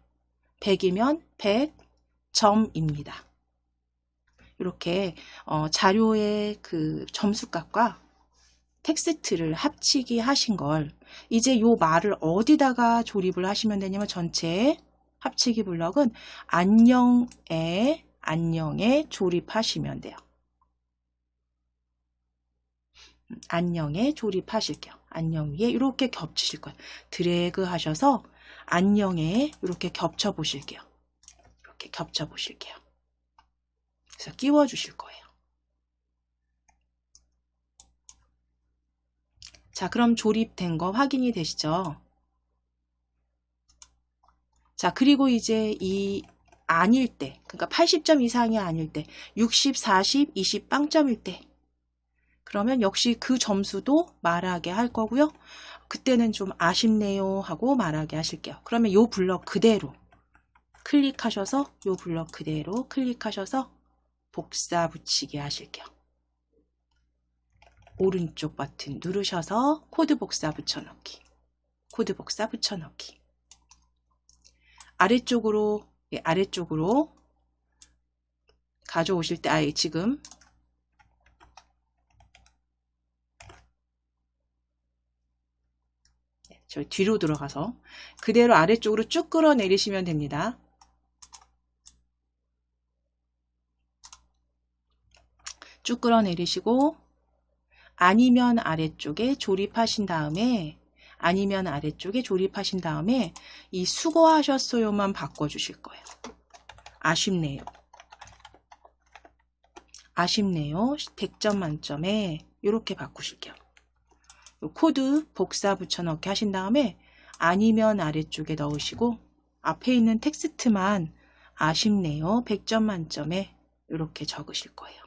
100이면 100점입니다. 이렇게 자료의 그 점수값과 텍스트를 합치기 하신 걸 이제 요 말을 어디다가 조립을 하시면 되냐면 전체 합치기 블럭은 안녕에 조립하시면 돼요. 안녕에 조립하실게요. 안녕 위에 이렇게 겹치실 거예요. 드래그 하셔서 안녕에 이렇게 겹쳐 보실게요. 이렇게 겹쳐 보실게요. 그래서 끼워 주실 거예요. 자, 그럼 조립된 거 확인이 되시죠? 자, 그리고 이제 이 아닐 때, 그러니까 80점 이상이 아닐 때, 60, 40, 20 빵점일 때 그러면 역시 그 점수도 말하게 할 거고요. 그때는 좀 아쉽네요 하고 말하게 하실게요. 그러면 요 블럭 그대로 클릭하셔서 요 블럭 그대로 클릭하셔서 복사 붙이게 하실게요. 오른쪽 버튼 누르셔서 코드 복사 붙여넣기. 코드 복사 붙여넣기. 아래쪽으로 아래쪽으로 가져오실 때 지금 저 뒤로 들어가서 그대로 아래쪽으로 쭉 끌어내리시면 됩니다. 쭉 끌어내리시고 아니면 아래쪽에 조립하신 다음에 이 수고하셨어요만 바꿔주실 거예요. 아쉽네요. 100점 만점에 이렇게 바꾸실게요. 코드 복사 붙여넣기 하신 다음에 아니면 아래쪽에 넣으시고 앞에 있는 텍스트만 아쉽네요. 100점 만점에 이렇게 적으실 거예요.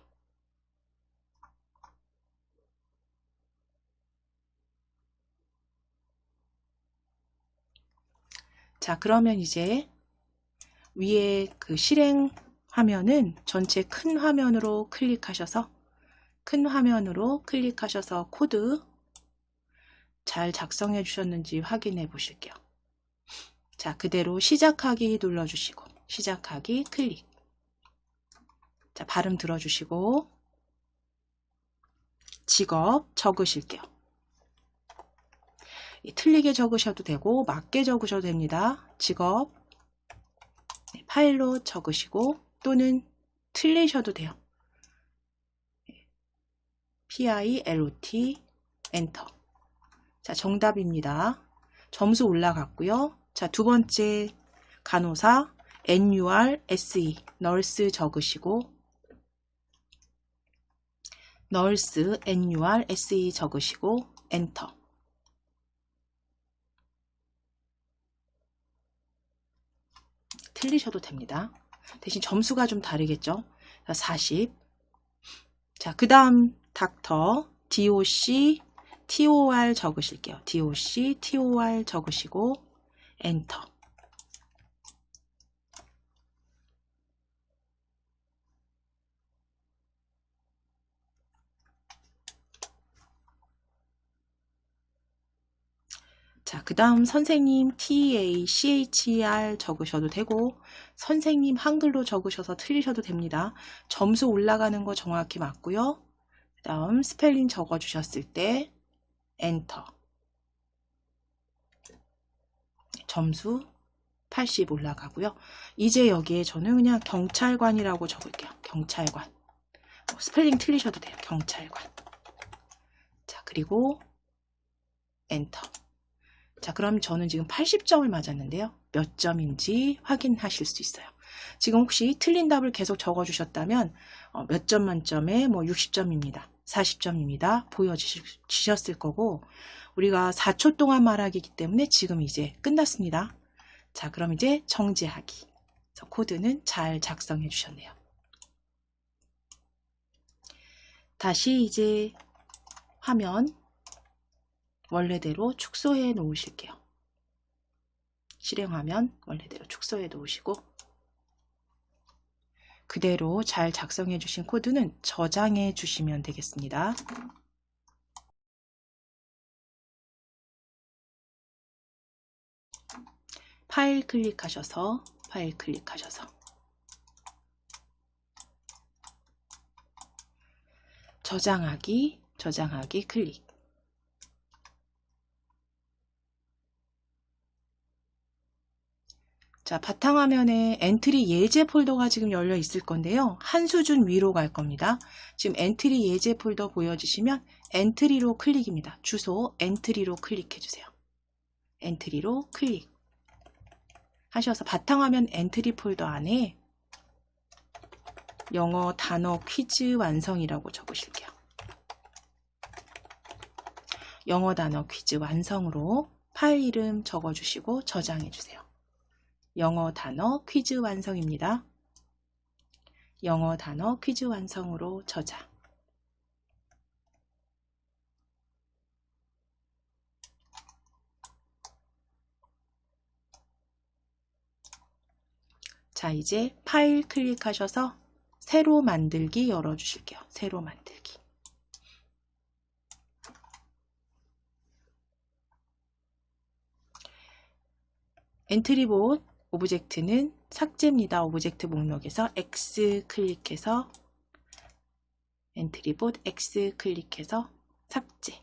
자, 그러면 이제 위에 그 실행 화면은 전체 큰 화면으로 클릭하셔서 코드 잘 작성해 주셨는지 확인해 보실게요. 자, 그대로 시작하기 눌러주시고 시작하기 클릭. 자, 발음 들어주시고 직업 적으실게요. 틀리게 적으셔도 되고 맞게 적으셔도 됩니다. 직업 파일로 적으시고 또는 틀리셔도 돼요. PILOT 엔터. 자, 정답입니다. 점수 올라갔고요. 자, 두 번째 간호사 NURSE 널스 적으시고 널스 NURSE 적으시고 엔터. 틀리셔도 됩니다. 대신 점수가 좀 다르겠죠. 40. 자, 그 다음 닥터 DOC TOR 적으실게요. DOC TOR 적으시고 엔터. 자, 그 다음 선생님 TACHR 적으셔도 되고 선생님 한글로 적으셔서 틀리셔도 됩니다. 점수 올라가는 거 정확히 맞고요. 그 다음 스펠링 적어주셨을 때 엔터. 점수 80 올라가고요. 이제 여기에 저는 그냥 경찰관이라고 적을게요. 경찰관. 스펠링 틀리셔도 돼요. 경찰관. 자, 그리고 엔터. 자, 그럼 저는 지금 80점을 맞았는데요. 몇 점인지 확인하실 수 있어요. 지금 혹시 틀린 답을 계속 적어주셨다면 몇 점 만점에 60점입니다. 40점입니다. 보여지셨을 거고 우리가 4초 동안 말하기이기 때문에 지금 이제 끝났습니다. 자, 그럼 이제 정지하기. 코드는 잘 작성해 주셨네요. 다시 이제 화면 원래대로 축소해 놓으실게요. 실행화면 원래대로 축소해 놓으시고 그대로 잘 작성해 주신 코드는 저장해 주시면 되겠습니다. 파일 클릭하셔서 저장하기 클릭. 자, 바탕화면에 엔트리 예제 폴더가 지금 열려 있을 건데요. 한 수준 위로 갈 겁니다. 지금 엔트리 예제 폴더 보여지시면 엔트리로 클릭입니다. 주소 엔트리로 클릭해 주세요. 엔트리로 클릭 하셔서 바탕화면 엔트리 폴더 안에 영어 단어 퀴즈 완성이라고 적으실게요. 영어 단어 퀴즈 완성으로 파일 이름 적어주시고 저장해 주세요. 영어 단어 퀴즈 완성입니다. 영어 단어 퀴즈 완성으로 저장. 자, 이제 파일 클릭하셔서 새로 만들기 열어주실게요. 새로 만들기. 엔트리봇 오브젝트는 삭제입니다. 오브젝트 목록에서 X 클릭해서 엔트리봇 X 클릭해서 삭제.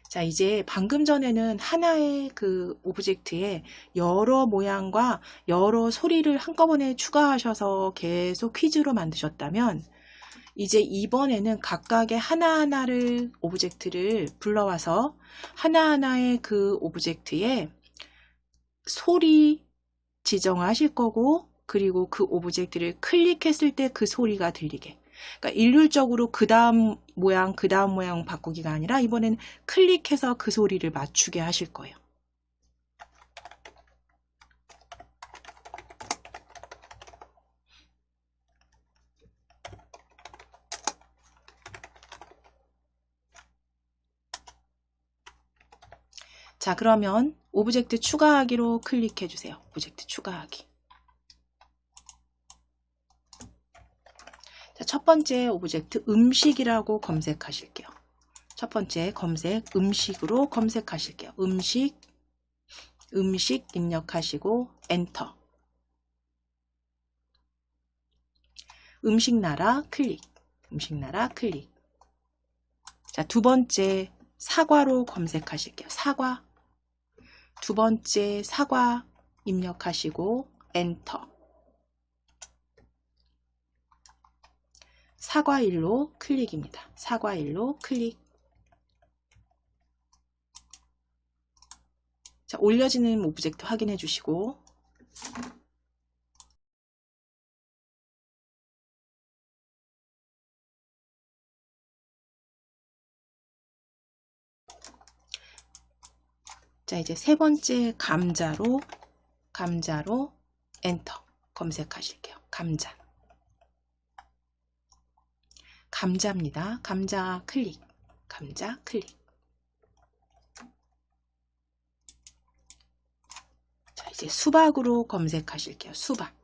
자, 이제 방금 전에는 하나의 그 오브젝트에 여러 모양과 여러 소리를 한꺼번에 추가하셔서 계속 퀴즈로 만드셨다면 이제 이번에는 각각의 하나하나를 오브젝트를 불러와서 하나하나의 그 오브젝트에 소리 지정하실 거고, 그리고 그 오브젝트를 클릭했을 때 그 소리가 들리게. 그러니까 일률적으로 그 다음 모양 바꾸기가 아니라 이번엔 클릭해서 그 소리를 맞추게 하실 거예요. 자, 그러면 오브젝트 추가하기로 클릭해 주세요. 오브젝트 추가하기. 자, 첫 번째 오브젝트 음식이라고 검색하실게요. 첫 번째 검색 음식으로 검색하실게요. 음식 입력하시고 엔터. 음식나라 클릭. 음식나라 클릭. 자, 두 번째 사과로 검색하실게요. 사과. 두 번째 사과 입력하시고 엔터. 사과일로 클릭입니다. 사과일로 클릭. 자, 올려지는 오브젝트 확인해 주시고 자, 이제 세 번째 감자로 엔터 검색하실게요. 감자입니다. 감자 클릭. 감자 클릭. 자, 이제 수박으로 검색하실게요. 수박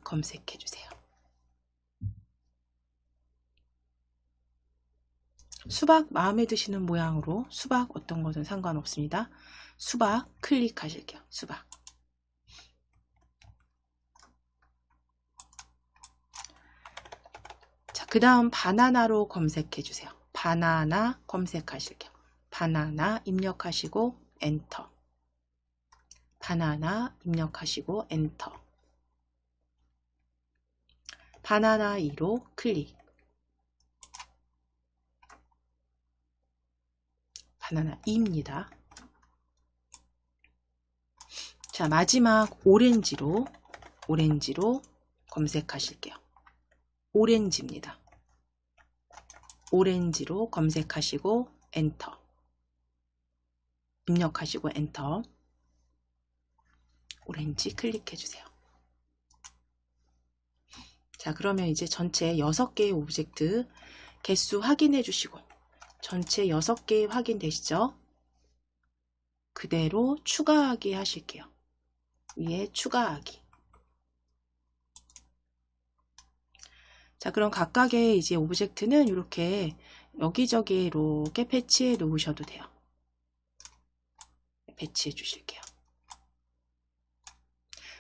검색해 주세요. 수박 마음에 드시는 모양으로 수박 어떤 것은 상관없습니다. 수박 클릭하실게요. 수박. 자, 그 다음 바나나로 검색해 주세요. 바나나 검색하실게요. 바나나 입력하시고 엔터. 바나나 입력하시고 엔터. 바나나 2로 클릭. 바나나 2입니다. 자, 마지막 오렌지로 검색하실게요. 오렌지입니다. 오렌지로 검색하시고 엔터. 입력하시고 엔터. 오렌지 클릭해 주세요. 자, 그러면 이제 전체 6개의 오브젝트 개수 확인해 주시고 전체 6개 확인되시죠? 그대로 추가하기 하실게요. 위에 추가하기. 자, 그럼 각각의 이제 오브젝트는 이렇게 여기저기 이렇게 배치해 놓으셔도 돼요. 배치해 주실게요.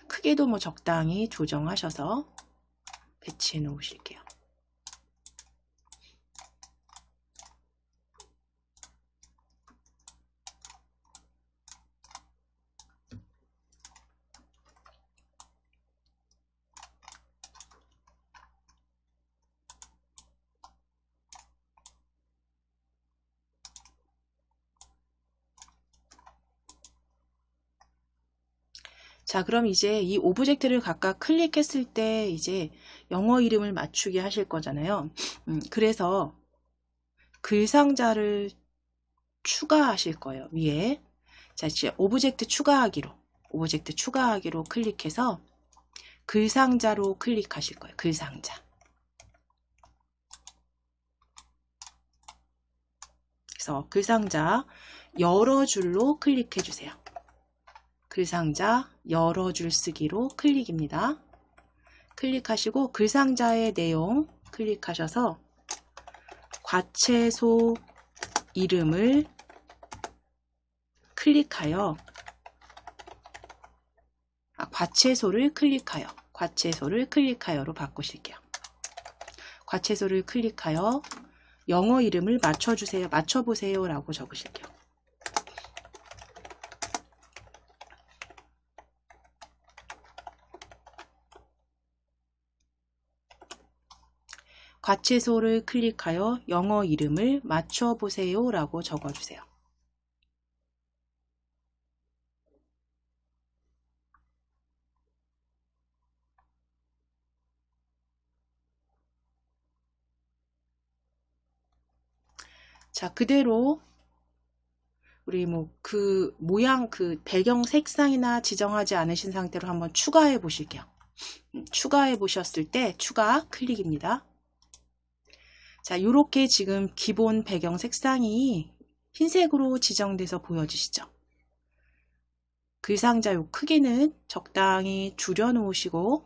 크기도 뭐 적당히 조정하셔서 배치해 놓으실게요. 자, 그럼 이제 이 오브젝트를 각각 클릭했을 때 이제 영어 이름을 맞추게 하실 거잖아요. 그래서 글상자를 추가하실 거예요. 위에. 자, 이제 오브젝트 추가하기로 클릭해서 글상자로 클릭하실 거예요. 글상자. 그래서 글상자 여러 줄로 클릭해 주세요. 글상자 열어줄 쓰기로 클릭입니다. 클릭하시고 글상자의 내용 클릭하셔서 과채소 이름을 클릭하여 과채소를 클릭하여로 바꾸실게요. 과채소를 클릭하여 영어 이름을 맞춰주세요. 맞춰보세요 라고 적으실게요. 과채소를 클릭하여 영어 이름을 맞춰보세요 라고 적어주세요. 자, 그대로 우리 그 모양 그 배경 색상이나 지정하지 않으신 상태로 한번 추가해 보실게요. 추가해 보셨을 때 추가 클릭입니다. 자, 요렇게 지금 기본 배경 색상이 흰색으로 지정돼서 보여지시죠? 글상자 요 크기는 적당히 줄여주시고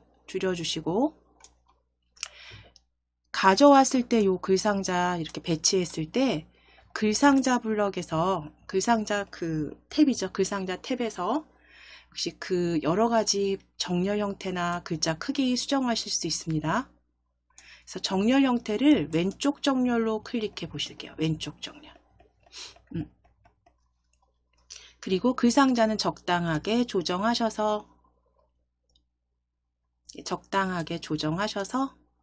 가져왔을 때 요 글상자 이렇게 배치했을 때 글상자 블럭에서 글상자 그 탭이죠. 글상자 탭에서 역시 그 여러 가지 정렬 형태나 글자 크기 수정하실 수 있습니다. 그래서 정렬 형태를 왼쪽 정렬로 클릭해 보실게요. 왼쪽 정렬. 그리고 글상자는 적당하게 조정하셔서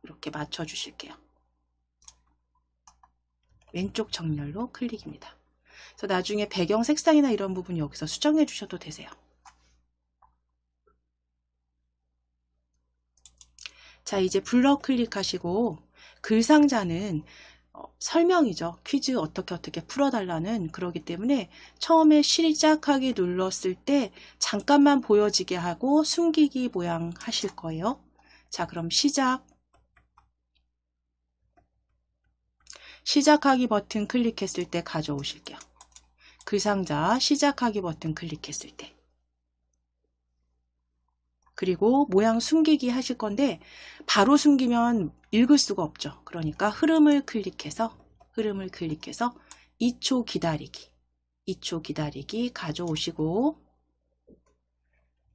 이렇게 맞춰 주실게요. 왼쪽 정렬로 클릭입니다. 그래서 나중에 배경 색상이나 이런 부분 여기서 수정해 주셔도 되세요. 자, 이제 블럭 클릭하시고 글상자는 설명이죠. 퀴즈 어떻게 풀어달라는 그러기 때문에 처음에 시작하기 눌렀을 때 잠깐만 보여지게 하고 숨기기 모양 하실 거예요. 자, 그럼 시작하기 버튼 클릭했을 때 가져오실게요. 글상자 시작하기 버튼 클릭했을 때. 그리고 모양 숨기기 하실 건데 바로 숨기면 읽을 수가 없죠. 그러니까 흐름을 클릭해서 2초 기다리기 가져오시고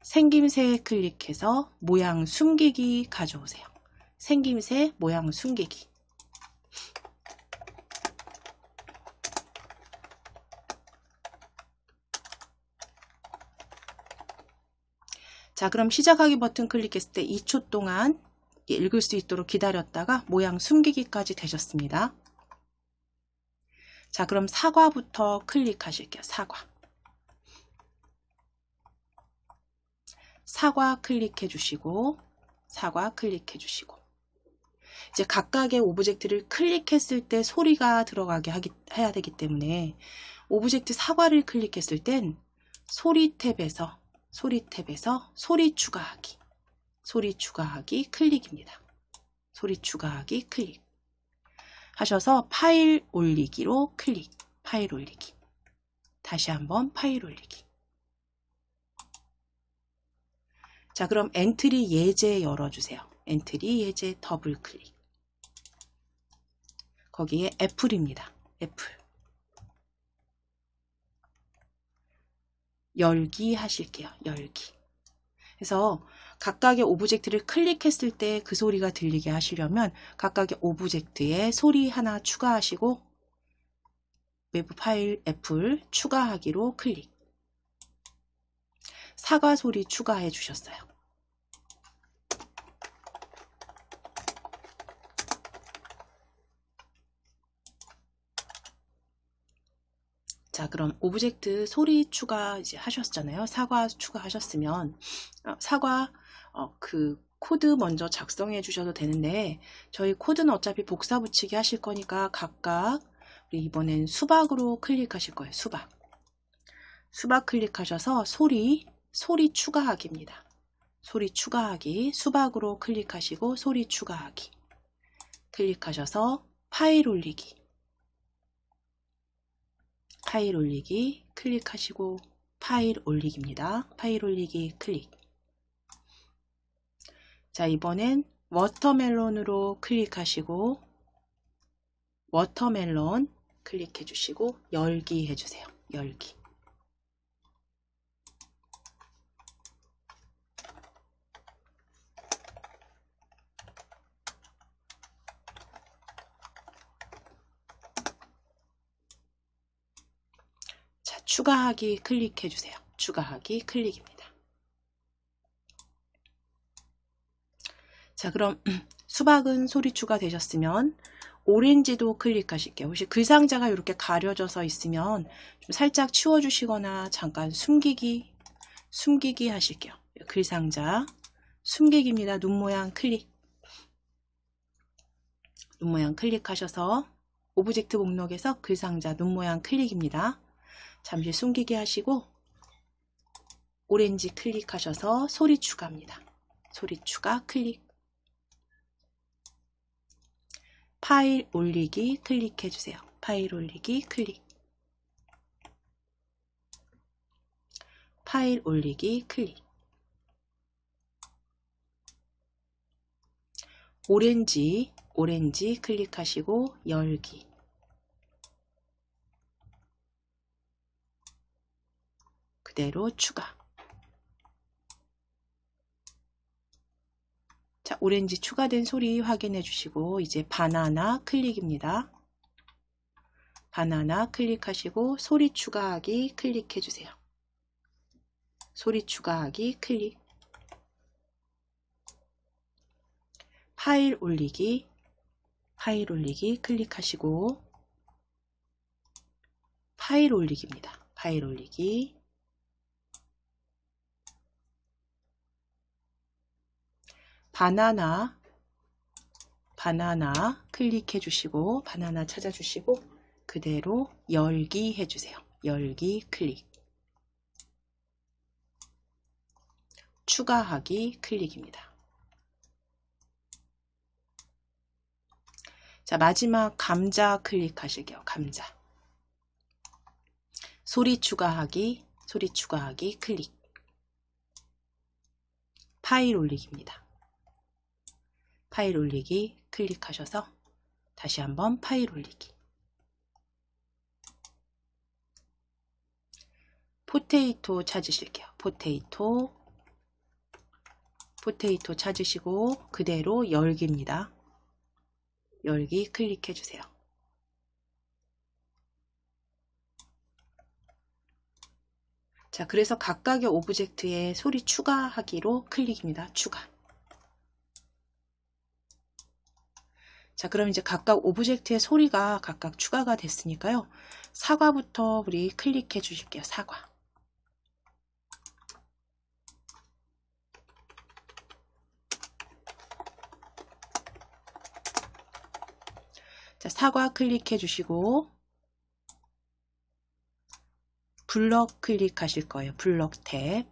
생김새 클릭해서 모양 숨기기 가져오세요. 생김새 모양 숨기기. 자, 그럼 시작하기 버튼 클릭했을 때 2초 동안 읽을 수 있도록 기다렸다가 모양 숨기기까지 되셨습니다. 자, 그럼 사과부터 클릭하실게요. 사과 클릭해 주시고 이제 각각의 오브젝트를 클릭했을 때 소리가 들어가게 해야 되기 때문에 오브젝트 사과를 클릭했을 땐 소리 탭에서 소리 추가하기 클릭입니다. 소리 추가하기 클릭 하셔서 파일 올리기로 클릭. 파일 올리기. 다시 한번 파일 올리기. 자, 그럼 엔트리 예제 열어주세요. 엔트리 예제 더블 클릭. 거기에 애플입니다. 애플. 열기 하실게요. 열기. 그래서 각각의 오브젝트를 클릭했을 때 그 소리가 들리게 하시려면 각각의 오브젝트에 소리 하나 추가하시고 외부 파일 애플 추가하기로 클릭. 사과 소리 추가해 주셨어요. 자, 그럼 오브젝트 소리 추가 이제 하셨잖아요. 사과 추가하셨으면 사과 그 코드 먼저 작성해 주셔도 되는데 저희 코드는 어차피 복사 붙이기 하실 거니까 각각 우리 이번엔 수박으로 클릭하실 거예요. 수박 클릭하셔서 소리 추가하기입니다. 소리 추가하기 수박으로 클릭하시고 소리 추가하기 클릭하셔서 파일 올리기 클릭하시고 파일 올리기입니다. 파일 올리기 클릭. 자, 이번엔 워터멜론으로 클릭하시고 워터멜론 클릭해 주시고 열기 해주세요. 열기. 자, 추가하기 클릭해 주세요. 추가하기 클릭입니다. 자, 그럼 수박은 소리 추가되셨으면 오렌지도 클릭하실게요. 혹시 글상자가 이렇게 가려져서 있으면 좀 살짝 치워주시거나 잠깐 숨기기 하실게요. 글상자 숨기기입니다. 눈 모양 클릭. 눈 모양 클릭하셔서 오브젝트 목록에서 글상자 눈 모양 클릭입니다. 잠시 숨기기 하시고 오렌지 클릭하셔서 소리 추가입니다. 소리 추가 클릭. 파일 올리기 클릭해 주세요. 파일 올리기 클릭. 파일 올리기 클릭. 오렌지 클릭하시고 열기. 그대로 추가. 자, 오렌지 추가된 소리 확인해 주시고 이제 바나나 클릭입니다. 바나나 클릭하시고 소리 추가하기 클릭해 주세요. 소리 추가하기 클릭. 파일 올리기 클릭하시고 파일 올리기입니다. 파일 올리기. 바나나 클릭해 주시고 바나나 찾아 주시고 그대로 열기 해 주세요. 열기 클릭. 추가하기 클릭입니다. 자, 마지막 감자 클릭하실게요. 감자. 소리 추가하기 클릭. 파일 올리기입니다. 파일 올리기 클릭하셔서 다시 한번 파일 올리기. 포테이토 찾으실게요. 포테이토 찾으시고 그대로 열기입니다. 열기 클릭해 주세요. 자, 그래서 각각의 오브젝트에 소리 추가하기로 클릭입니다. 추가. 자, 그럼 이제 각각 오브젝트의 소리가 각각 추가가 됐으니까요. 사과부터 우리 클릭해 주실게요. 사과. 자, 사과 클릭해 주시고 블럭 클릭하실 거예요. 블럭 탭.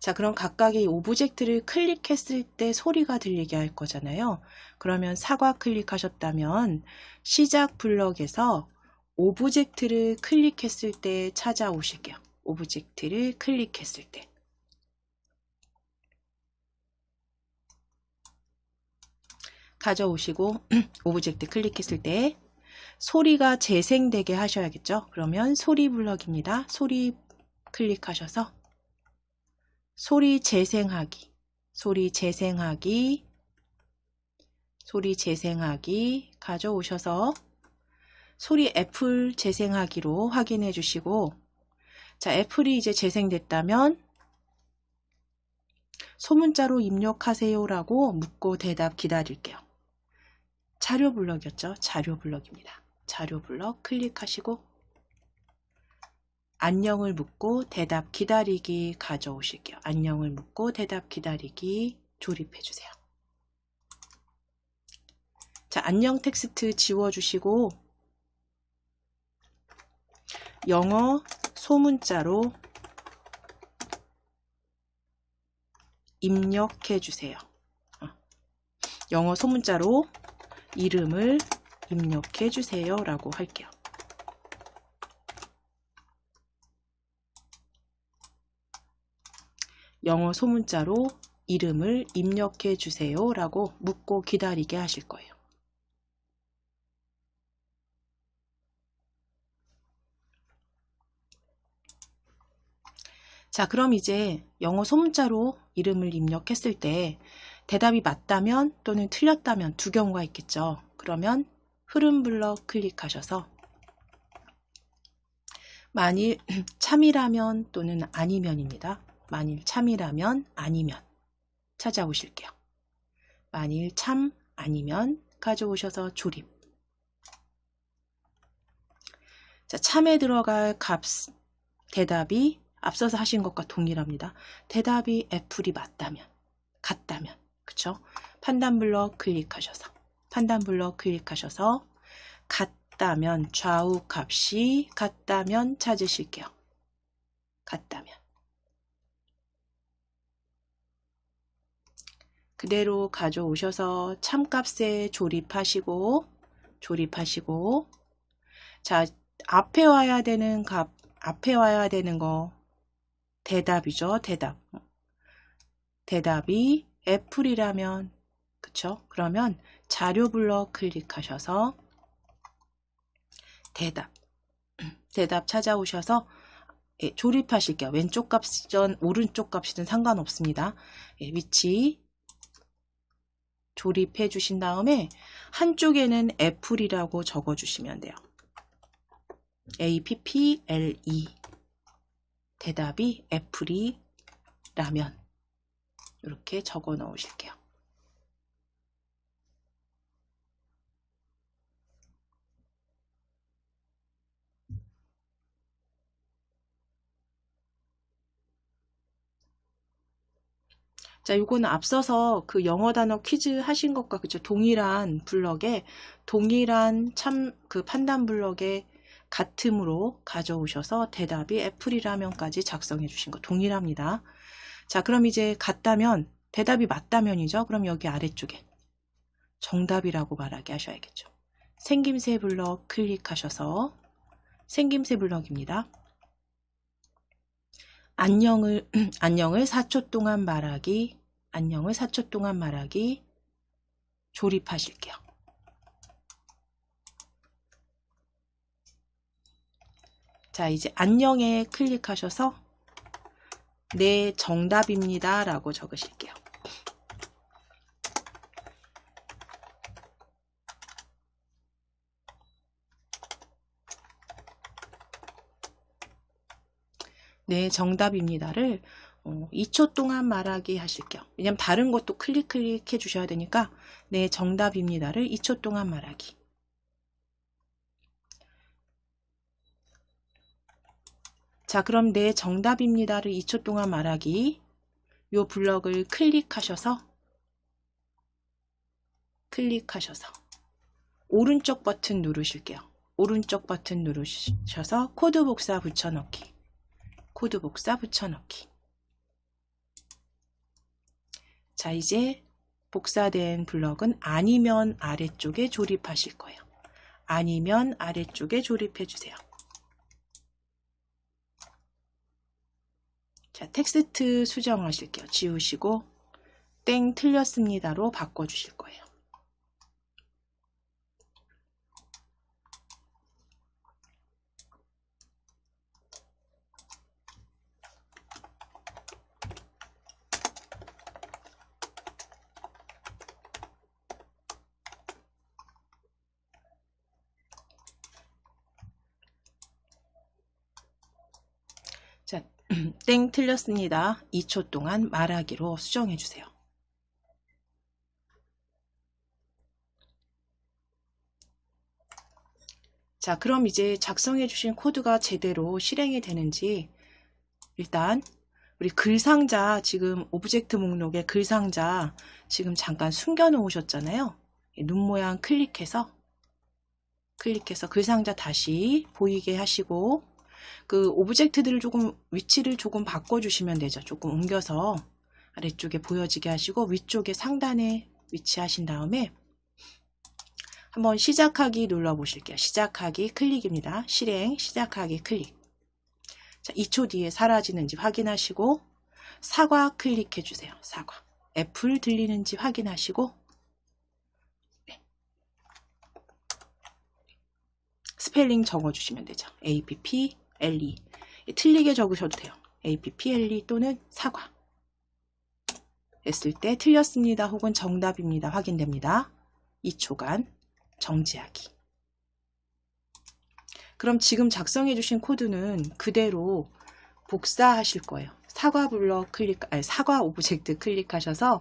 자, 그럼 각각의 오브젝트를 클릭했을 때 소리가 들리게 할 거잖아요. 그러면 사과 클릭하셨다면 시작 블럭에서 오브젝트를 클릭했을 때 찾아오실게요. 오브젝트를 클릭했을 때. 가져오시고 오브젝트 클릭했을 때 소리가 재생되게 하셔야겠죠. 그러면 소리 블럭입니다. 소리 클릭하셔서 소리 재생하기 가져오셔서 소리 애플 재생하기로 확인해 주시고, 자, 애플이 이제 재생됐다면 소문자로 입력하세요 라고 묻고 대답 기다릴게요. 자료 블럭이었죠. 자료 블럭입니다. 자료 블럭 클릭하시고 안녕을 묻고 대답 기다리기 가져오실게요. 안녕을 묻고 대답 기다리기 조립해 주세요. 자, 안녕 텍스트 지워주시고 영어 소문자로 입력해 주세요. 영어 소문자로 이름을 입력해 주세요 라고 할게요. 영어 소문자로 이름을 입력해 주세요 라고 묻고 기다리게 하실 거예요. 자, 그럼 이제 영어 소문자로 이름을 입력했을 때 대답이 맞다면 또는 틀렸다면 두 경우가 있겠죠. 그러면 흐름 블럭 클릭하셔서 만일 참이라면 또는 아니면입니다. 만일 참이라면 아니면 찾아오실게요. 만일 참 아니면 가져오셔서 조립. 자, 참에 들어갈 값 대답이 앞서서 하신 것과 동일합니다. 대답이 애플이 맞다면, 같다면, 그쵸? 판단 블럭 클릭하셔서, 판단 블럭 클릭하셔서 같다면, 좌우 값이 같다면 찾으실게요. 같다면. 그대로 가져오셔서 참값에 조립하시고, 자, 앞에 와야 되는 값, 앞에 와야 되는 거, 대답이죠. 대답이 애플이라면, 그쵸? 그러면 자료 블럭 클릭하셔서 대답 찾아오셔서 조립하실게요. 왼쪽 값이든 오른쪽 값이든 상관없습니다. 위치 조립해 주신 다음에 한쪽에는 애플이라고 적어 주시면 돼요. APPLE 대답이 애플이라면 이렇게 적어 넣으실게요. 자, 요거는 앞서서 그 영어 단어 퀴즈 하신 것과 그쵸? 동일한 블럭에 동일한 그 판단 블럭에 같음으로 가져오셔서 대답이 애플이라면까지 작성해 주신 거 동일합니다. 자, 그럼 이제 같다면 대답이 맞다면이죠. 그럼 여기 아래쪽에 정답이라고 말하게 하셔야겠죠. 생김새 블럭 클릭하셔서 생김새 블럭입니다. 안녕을 4초 동안 말하기, 안녕을 4초 동안 말하기 조립하실게요. 자, 이제 안녕에 클릭하셔서 네, 정답입니다 라고 적으실게요. 네, 정답입니다를 2초 동안 말하기 하실게요. 왜냐면 다른 것도 클릭해 주셔야 되니까 네, 정답입니다를 2초 동안 말하기. 자, 그럼 네, 정답입니다를 2초 동안 말하기. 요 블럭을 클릭하셔서 오른쪽 버튼 누르실게요. 오른쪽 버튼 누르셔서 코드 복사 붙여넣기. 코드 복사 붙여넣기. 자, 이제 복사된 블럭은 아니면 아래쪽에 조립하실 거예요. 아니면 아래쪽에 조립해 주세요. 자, 텍스트 수정하실게요. 지우시고 땡 틀렸습니다로 바꿔주실 거예요. 자, 땡 틀렸습니다. 2초 동안 말하기로 수정해 주세요. 자, 그럼 이제 작성해 주신 코드가 제대로 실행이 되는지 일단 우리 글상자 지금 오브젝트 목록에 글상자 지금 잠깐 숨겨 놓으셨잖아요. 눈 모양 클릭해서 글상자 다시 보이게 하시고 그 오브젝트들을 조금 위치를 조금 바꿔주시면 되죠. 조금 옮겨서 아래쪽에 보여지게 하시고 위쪽에 상단에 위치하신 다음에 한번 시작하기 눌러 보실게요. 시작하기 클릭입니다. 실행 시작하기 클릭. 자, 2초 뒤에 사라지는지 확인하시고 사과 클릭해 주세요. 사과. 애플 들리는지 확인하시고 네. 스펠링 적어주시면 되죠. APPLE. 틀리게 적으셔도 돼요. APPLE 또는 사과. 했을 때 틀렸습니다. 혹은 정답입니다. 확인됩니다. 2초간 정지하기. 그럼 지금 작성해 주신 코드는 그대로 복사하실 거예요. 사과 블럭 사과 오브젝트 클릭하셔서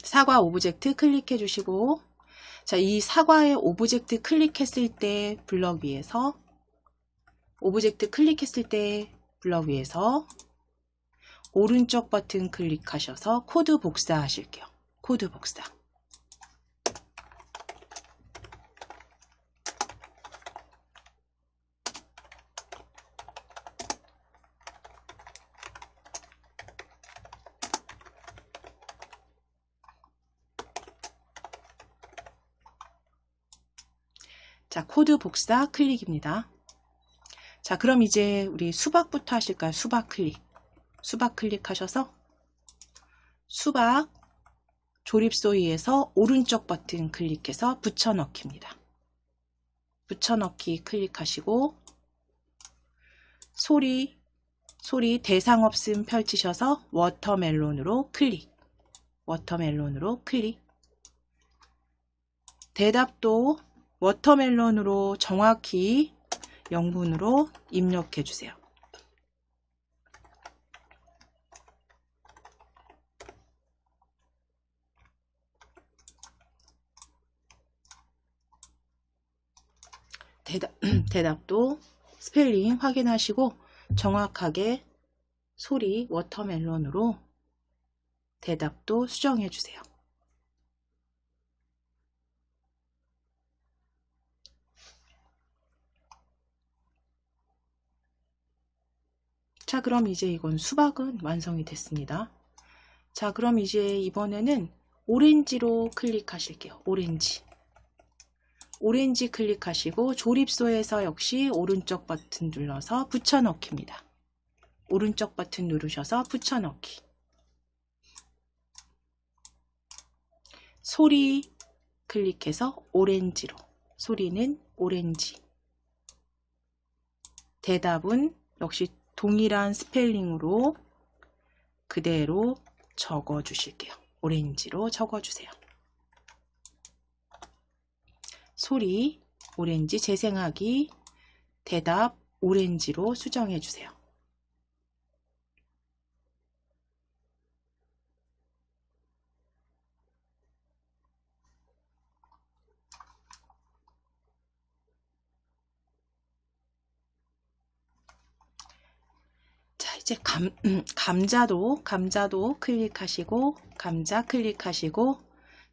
사과 오브젝트 클릭해 주시고, 자, 이 사과의 오브젝트 클릭했을 때 블럭 위에서 오브젝트 클릭했을 때 블럭 위에서 오른쪽 버튼 클릭하셔서 코드 복사하실게요. 코드 복사. 자, 코드 복사 클릭입니다. 자, 그럼 이제 우리 수박부터 하실까요? 수박 클릭. 수박 클릭하셔서 수박 조립소위에서 오른쪽 버튼 클릭해서 붙여넣기입니다. 붙여넣기 클릭하시고 소리 대상 없음 펼치셔서 워터멜론으로 클릭. 워터멜론으로 클릭. 대답도 워터멜론으로 정확히 영문으로 입력해 주세요. 대답도 스펠링 확인하시고 정확하게 소리 워터멜론으로 대답도 수정해 주세요. 자, 그럼 이제 이건 수박은 완성이 됐습니다. 자, 그럼 이제 이번에는 오렌지로 클릭하실게요. 오렌지 클릭하시고 조립소에서 역시 오른쪽 버튼 눌러서 붙여넣기입니다. 오른쪽 버튼 누르셔서 붙여넣기. 소리 클릭해서 오렌지로. 소리는 오렌지. 대답은 역시 동일한 스펠링으로 그대로 적어 주실게요. 오렌지로 적어 주세요. 소리 오렌지 재생하기. 대답 오렌지로 수정해 주세요. 자, 이제 감자도 클릭하시고 감자 클릭하시고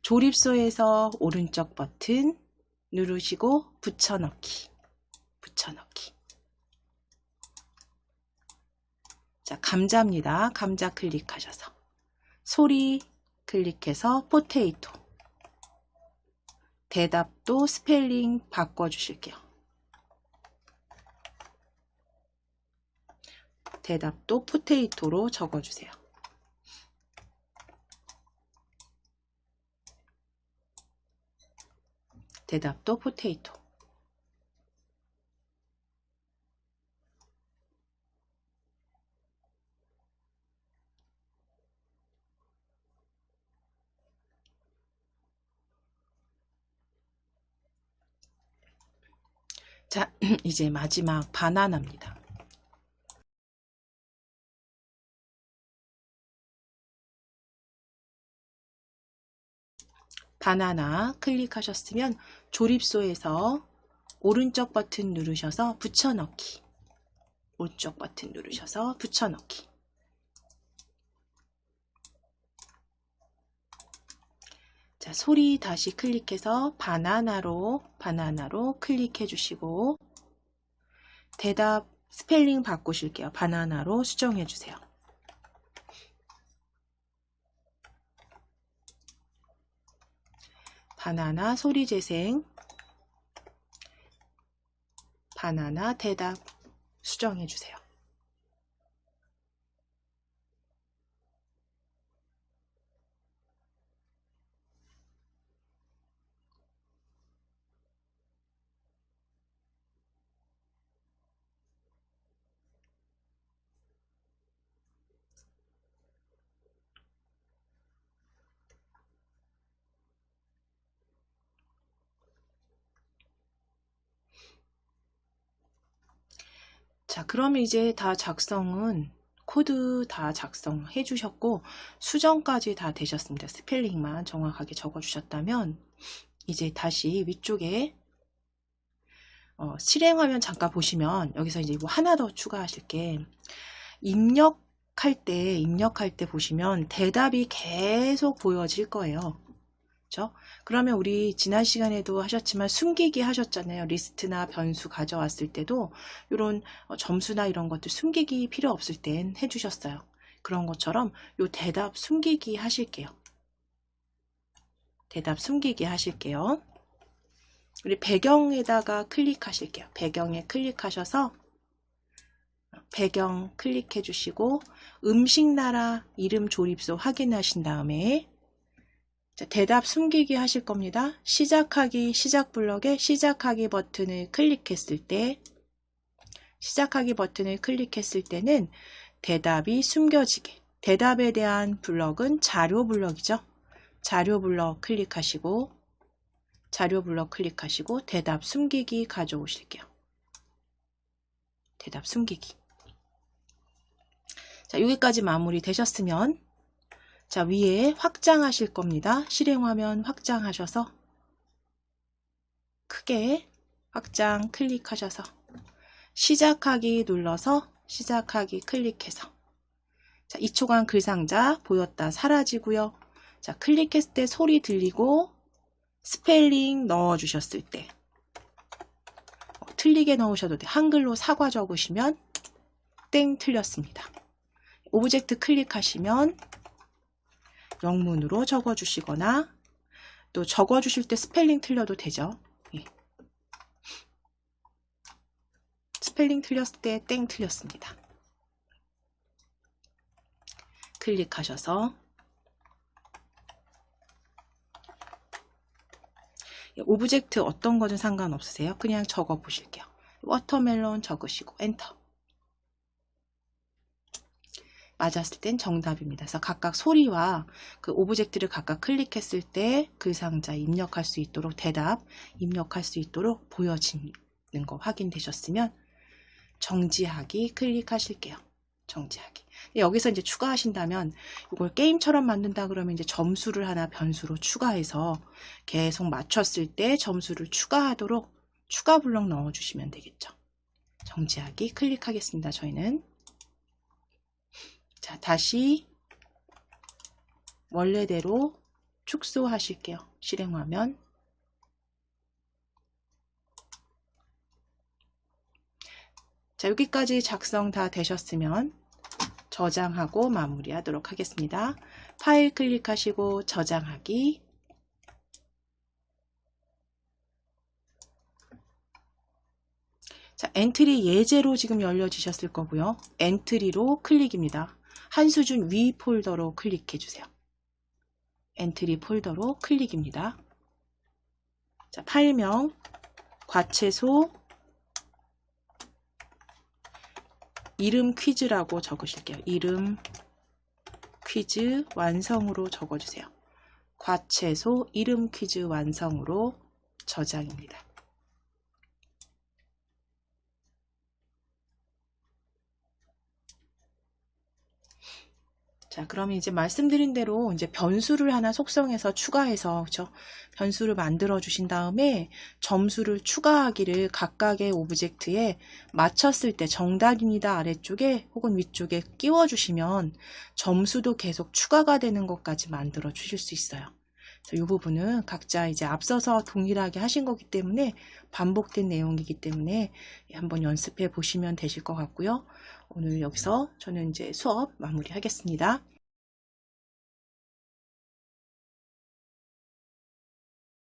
조립소에서 오른쪽 버튼 누르시고 붙여넣기. 자, 감자입니다. 감자 클릭하셔서 소리 클릭해서 포테이토. 대답도 스펠링 바꿔주실게요. 대답도 포테이토로 적어주세요. 대답도 포테이토. 자, 이제 마지막 바나나입니다. 바나나 클릭하셨으면 조립소에서 오른쪽 버튼 누르셔서 붙여넣기. 오른쪽 버튼 누르셔서 붙여넣기. 자, 소리 다시 클릭해서 바나나로 클릭해 주시고 대답 스펠링 바꾸실게요. 바나나로 수정해 주세요. 바나나 소리 재생. 바나나 대답 수정해 주세요. 자, 그러면 이제 다 작성은 코드 다 작성해 주셨고 수정까지 다 되셨습니다. 스펠링만 정확하게 적어 주셨다면 이제 다시 위쪽에 실행화면 잠깐 보시면 여기서 이제 뭐 하나 더 추가하실 게 입력할 때 보시면 대답이 계속 보여질 거예요. 그렇죠? 그러면 우리 지난 시간에도 하셨지만 숨기기 하셨잖아요. 리스트나 변수 가져왔을 때도 이런 점수나 이런 것들 숨기기 필요 없을 땐 해주셨어요. 그런 것처럼 요 대답 숨기기 하실게요. 대답 숨기기 하실게요. 우리 배경에다가 클릭하실게요. 배경에 클릭하셔서 배경 클릭해 주시고 음식 나라 이름 조립소 확인하신 다음에 자, 대답 숨기기 하실 겁니다. 시작하기 시작 블럭에 시작하기 버튼을 클릭했을 때 시작하기 버튼을 클릭했을 때는 대답이 숨겨지게 대답에 대한 블럭은 자료 블럭이죠. 자료 블럭 클릭하시고 자료 블럭 클릭하시고 대답 숨기기 가져오실게요. 대답 숨기기. 자, 여기까지 마무리 되셨으면 자, 위에 확장하실 겁니다. 실행화면 확장하셔서 크게 확장 클릭하셔서 시작하기 눌러서 시작하기 클릭해서 자, 2초간 글상자 보였다 사라지고요. 자, 클릭했을 때 소리 들리고 스펠링 넣어 주셨을 때 틀리게 넣으셔도 돼. 한글로 사과 적으시면 땡 틀렸습니다. 오브젝트 클릭하시면 영문으로 적어주시거나 또 적어주실 때 스펠링 틀려도 되죠. 예. 스펠링 틀렸을 때 땡 틀렸습니다. 클릭하셔서 오브젝트 어떤 거든 상관없으세요. 그냥 적어 보실게요. 워터멜론 적으시고 엔터. 맞았을 땐 정답입니다. 그래서 각각 소리와 그 오브젝트를 각각 클릭했을 때 글상자에 입력할 수 있도록 대답 입력할 수 있도록 보여지는 거 확인되셨으면 정지하기 클릭하실게요. 정지하기. 여기서 이제 추가하신다면 이걸 게임처럼 만든다 그러면 이제 점수를 하나 변수로 추가해서 계속 맞췄을 때 점수를 추가하도록 추가 블럭 넣어주시면 되겠죠. 정지하기 클릭하겠습니다. 저희는 자, 다시 원래대로 축소하실게요. 실행화면. 자, 여기까지 작성 다 되셨으면 저장하고 마무리하도록 하겠습니다. 파일 클릭하시고 저장하기. 자, 엔트리 예제로 지금 열려지셨을 거고요. 엔트리로 클릭입니다. 한 수준 위 폴더로 클릭해 주세요. 엔트리 폴더로 클릭입니다. 자, 파일명 과채소 이름 퀴즈라고 적으실게요. 이름 퀴즈 완성으로 적어주세요. 과채소 이름 퀴즈 완성으로 저장입니다. 자, 그러면 이제 말씀드린 대로 이제 변수를 하나 속성해서 추가해서 그렇죠? 변수를 만들어 주신 다음에 점수를 추가하기를 각각의 오브젝트에 맞췄을 때 정답입니다 아래쪽에 혹은 위쪽에 끼워 주시면 점수도 계속 추가가 되는 것까지 만들어 주실 수 있어요. 이 부분은 각자 이제 앞서서 동일하게 하신 거기 때문에 반복된 내용이기 때문에 한번 연습해 보시면 되실 것 같고요. 오늘 여기서 저는 이제 수업 마무리하겠습니다.